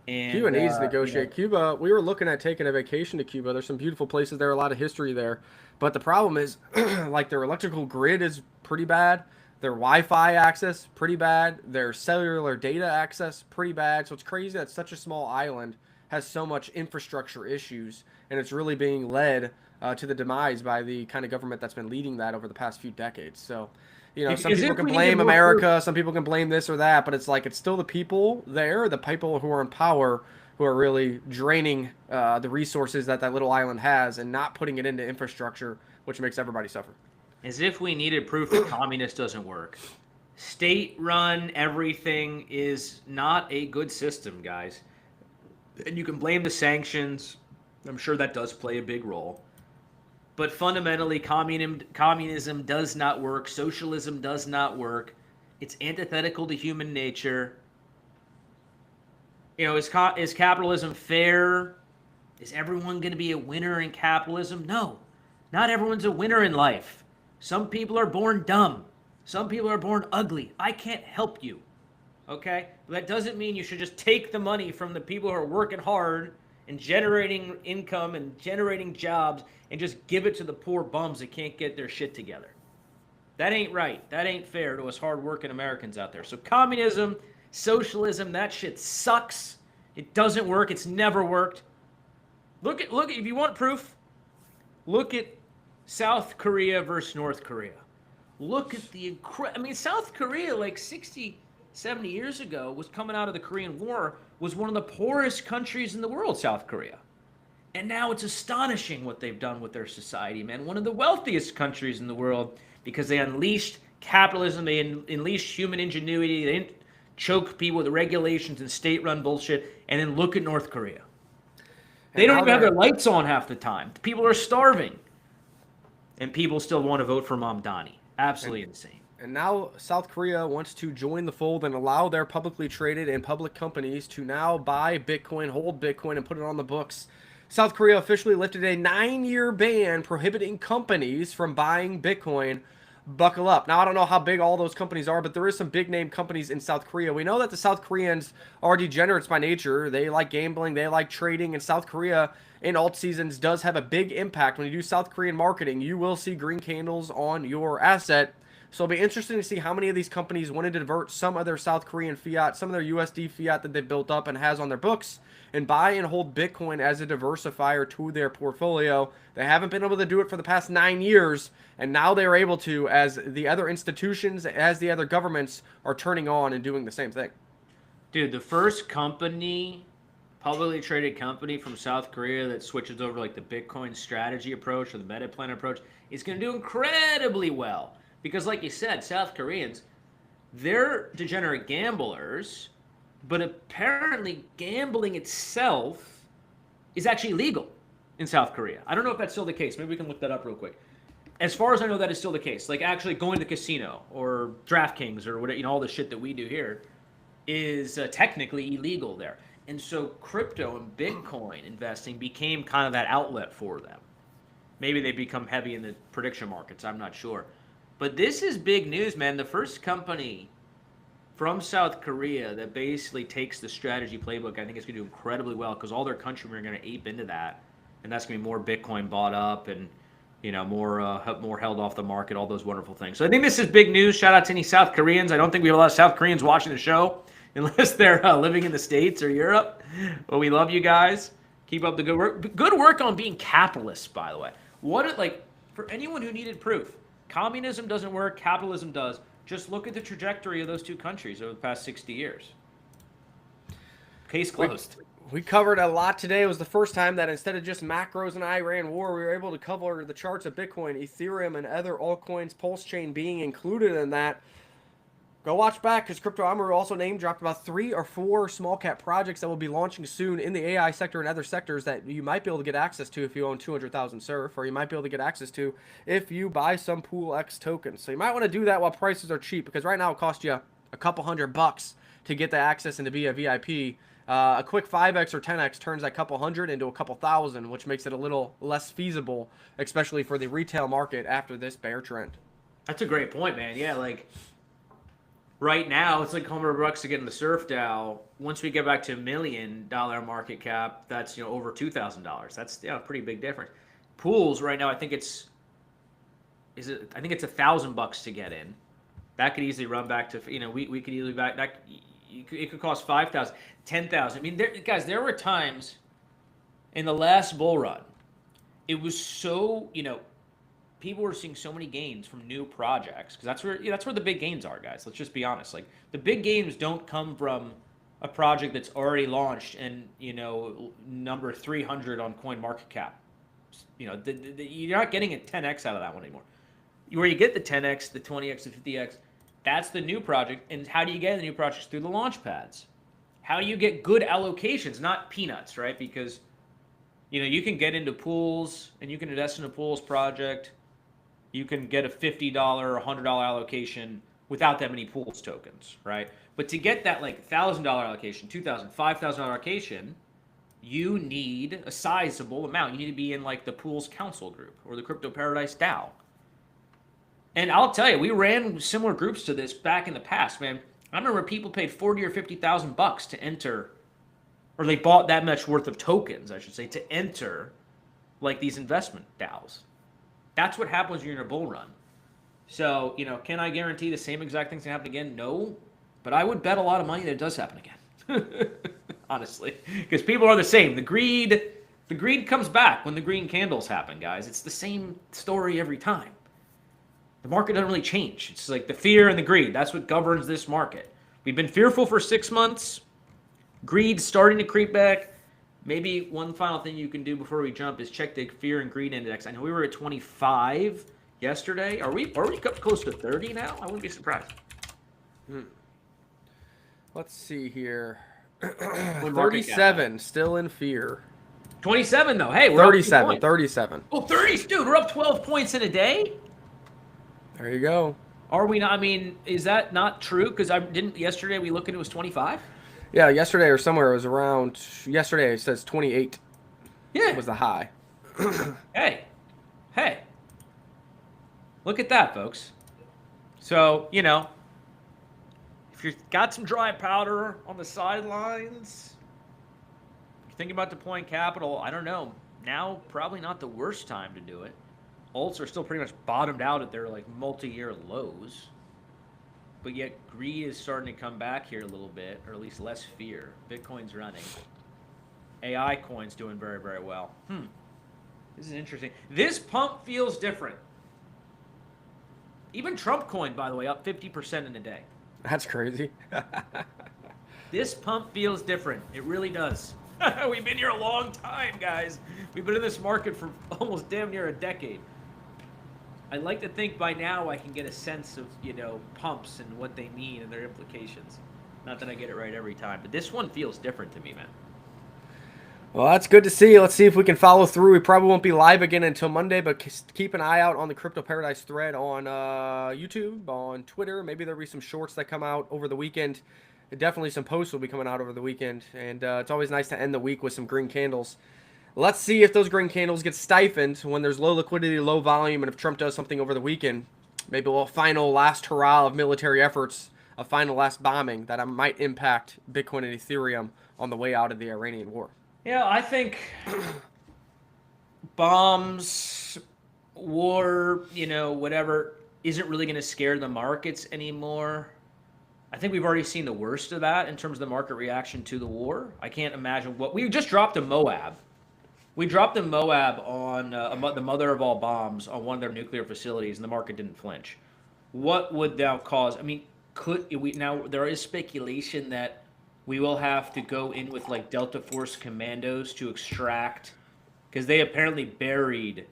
And, Cuba needs to negotiate. Cuba, we were looking at taking a vacation to Cuba. There's some beautiful places there, a lot of history there. But the problem is, their electrical grid is pretty bad. Their Wi-Fi access, pretty bad. Their cellular data access, pretty bad. So it's crazy that such a small island has so much infrastructure issues, and it's really being led to the demise by the kind of government that's been leading that over the past few decades. So, some people can blame America, some people can blame this or that, but it's still the people there, the people who are in power, who are really draining the resources that little island has and not putting it into infrastructure, which makes everybody suffer. As if we needed proof that communist doesn't work. State-run everything is not a good system, guys. And you can blame the sanctions. I'm sure that does play a big role. But fundamentally, communism does not work. Socialism does not work. It's antithetical to human nature. Is capitalism fair? Is everyone going to be a winner in capitalism? No. Not everyone's a winner in life. Some people are born dumb. Some people are born ugly. I can't help you. Okay? But that doesn't mean you should just take the money from the people who are working hard and generating income and generating jobs and just give it to the poor bums that can't get their shit together. That ain't right. That ain't fair to us hardworking Americans out there. So communism, socialism, that shit sucks. It doesn't work. It's never worked. Look at if you want proof, look at South Korea versus North Korea. Look at South Korea 60, 70 years ago was coming out of the Korean War, was one of the poorest countries in the world, South Korea. And now it's astonishing what they've done with their society, man. One of the wealthiest countries in the world because they unleashed capitalism, they unleashed human ingenuity, they didn't choke people with regulations and state-run bullshit. And then look at North Korea. They don't even have their lights on half the time. People are starving. And people still want to vote for Mamdani. Absolutely insane. And now South Korea wants to join the fold and allow their publicly traded and public companies to now buy Bitcoin, hold Bitcoin, and put it on the books. South Korea officially lifted a 9-year ban prohibiting companies from buying Bitcoin. Buckle up. Now, I don't know how big all those companies are, but there is some big-name companies in South Korea. We know that the South Koreans are degenerates by nature. They like gambling. They like trading. And South Korea in alt seasons does have a big impact. When you do South Korean marketing, you will see green candles on your asset. So it'll be interesting to see how many of these companies wanted to divert some of their South Korean fiat, some of their USD fiat that they've built up and has on their books, and buy and hold Bitcoin as a diversifier to their portfolio. They haven't been able to do it for the past 9 years, and now they're able to, as the other institutions, as the other governments are turning on and doing the same thing. Dude, the first company, publicly traded company from South Korea that switches over the Bitcoin strategy approach or the meta plan approach is going to do incredibly well. Because like you said, South Koreans, they're degenerate gamblers, but apparently gambling itself is actually legal in South Korea. I don't know if that's still the case. Maybe we can look that up real quick. As far as I know, that is still the case. Actually going to the casino or DraftKings or whatever, all the shit that we do here is technically illegal there. And so crypto and Bitcoin investing became kind of that outlet for them. Maybe they become heavy in the prediction markets. I'm not sure. But this is big news, man. The first company from South Korea that basically takes the strategy playbook, I think it's going to do incredibly well because all their countrymen are going to ape into that. And that's going to be more Bitcoin bought up and, more held off the market, all those wonderful things. So I think this is big news. Shout out to any South Koreans. I don't think we have a lot of South Koreans watching the show unless they're living in the States or Europe. But we love you guys. Keep up the good work. Good work on being capitalists, by the way. For anyone who needed proof, communism doesn't work, capitalism does. Just look at the trajectory of those two countries over the past 60 years. Case closed. We covered a lot today. It was the first time that instead of just macros and Iran war, we were able to cover the charts of Bitcoin, Ethereum, and other altcoins, Pulse Chain being included in that. Go watch back because Crypto Amaru also name dropped about 3 or 4 small cap projects that will be launching soon in the AI sector and other sectors that you might be able to get access to if you own 200,000 Surf, or you might be able to get access to if you buy some Pool X tokens. So you might want to do that while prices are cheap, because right now it costs you a couple $100 to get the access and to be a VIP. A quick 5x or 10x turns that couple hundred into a couple thousand, which makes it a little less feasible, especially for the retail market after this bear trend. That's a great point, man. Yeah, like right now it's like $100 to get in the Surf DAO. Once we get back to $1 million market cap, that's over $2,000. That's a pretty big difference. Pools right now, I think it's $1,000 to get in. That could easily run back to we could easily back that. It could cost 5,000, 10,000. I mean, there were times in the last bull run, it was so, people were seeing so many gains from new projects, because that's where the big gains are, guys. Let's just be honest. Like, the big gains don't come from a project that's already launched and number 300 on CoinMarketCap. You're not getting a 10x out of that one anymore. Where you get the 10x, the 20x, the 50x. That's the new project. And how do you get the new projects? Through the launch pads. How do you get good allocations, not peanuts, right? Because, you can get into pools and you can invest in a pools project. You can get a $50 or $100 allocation without that many pools tokens, right? But to get that like $1,000 allocation, $2,000, $5,000 allocation, you need a sizable amount. You need to be in like the pools council group or the Crypto Paradise DAO. And I'll tell you, we ran similar groups to this back in the past, man. I remember people paid $40,000 or $50,000 to enter, or they bought that much worth of tokens, I should say, to enter like these investment DAOs. That's what happens when you're in a bull run. So, can I guarantee the same exact thing's gonna happen again? No, but I would bet a lot of money that it does happen again. Honestly, because people are the same. The greed comes back when the green candles happen, guys. It's the same story every time. The market doesn't really change. It's like the fear and the greed. That's what governs this market. We've been fearful for 6 months. Greed's starting to creep back. Maybe one final thing you can do before we jump is check the fear and greed index. I know we were at 25 yesterday. Are we close to 30 now? I wouldn't be surprised. Let's see here. 37, still in fear. 27 though. Hey, we're 37. 37. Oh, 30, dude. We're up 12 points in a day. There you go. Are we not? I mean, is that not true? Because yesterday we looked and it was 25. Yeah, yesterday or somewhere it was around. Yesterday it says 28. Yeah, was the high. hey, look at that, folks. So if you've got some dry powder on the sidelines, you're thinking about deploying capital. I don't know. Now probably not the worst time to do it. Alts are still pretty much bottomed out at their like multi-year lows, but yet greed is starting to come back here a little bit, or at least less fear. Bitcoin's running. AI coins doing very, very well. This is interesting. This pump feels different. Even Trump coin, by the way, up 50% in a day. That's crazy. This pump feels different. It really does. We've been here a long time, guys. We've been in this market for almost damn near a decade. I'd like to think by now I can get a sense of, pumps and what they mean and their implications. Not that I get it right every time, but this one feels different to me, man. Well, that's good to see. Let's see if we can follow through. We probably won't be live again until Monday, but keep an eye out on the Crypto Paradise thread on YouTube, on Twitter. Maybe there'll be some shorts that come out over the weekend. Definitely some posts will be coming out over the weekend, and it's always nice to end the week with some green candles. Let's see if those green candles get stiffened when there's low liquidity, low volume, and if Trump does something over the weekend. Maybe a final last hurrah of military efforts, a final last bombing that might impact Bitcoin and Ethereum on the way out of the Iranian war. Yeah, I think bombs, war, whatever, isn't really going to scare the markets anymore. I think we've already seen the worst of that in terms of the market reaction to the war. I can't imagine we just dropped a Moab. We dropped a Moab on the mother of all bombs on one of their nuclear facilities, and the market didn't flinch. What would that cause? I mean, now there is speculation that we will have to go in with like Delta Force commandos to extract, because they apparently buried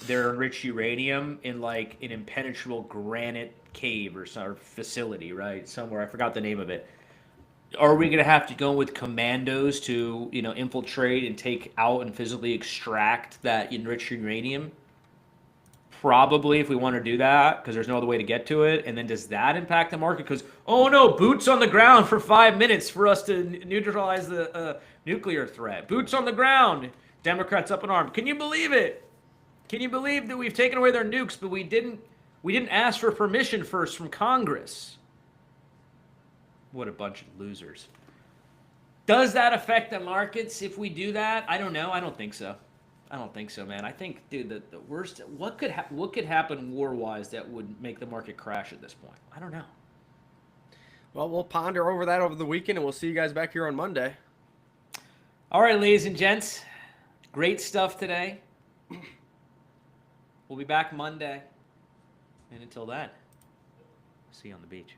their enriched uranium in like an impenetrable granite cave or some facility, right? Somewhere. I forgot the name of it. Are we going to have to go with commandos to, infiltrate and take out and physically extract that enriched uranium? Probably, if we want to do that, because there's no other way to get to it. And then does that impact the market? Because, oh no, boots on the ground for 5 minutes for us to neutralize the nuclear threat. Boots on the ground. Democrats up in arms. Can you believe it? Can you believe that we've taken away their nukes, but we didn't ask for permission first from Congress? What a bunch of losers. Does that affect the markets if we do that? I don't know. I don't think so. I don't think so, man. I think, dude, the worst. What could happen war-wise that would make the market crash at this point? I don't know. Well, we'll ponder over that over the weekend, and we'll see you guys back here on Monday. All right, ladies and gents. Great stuff today. We'll be back Monday. And until then, see you on the beach.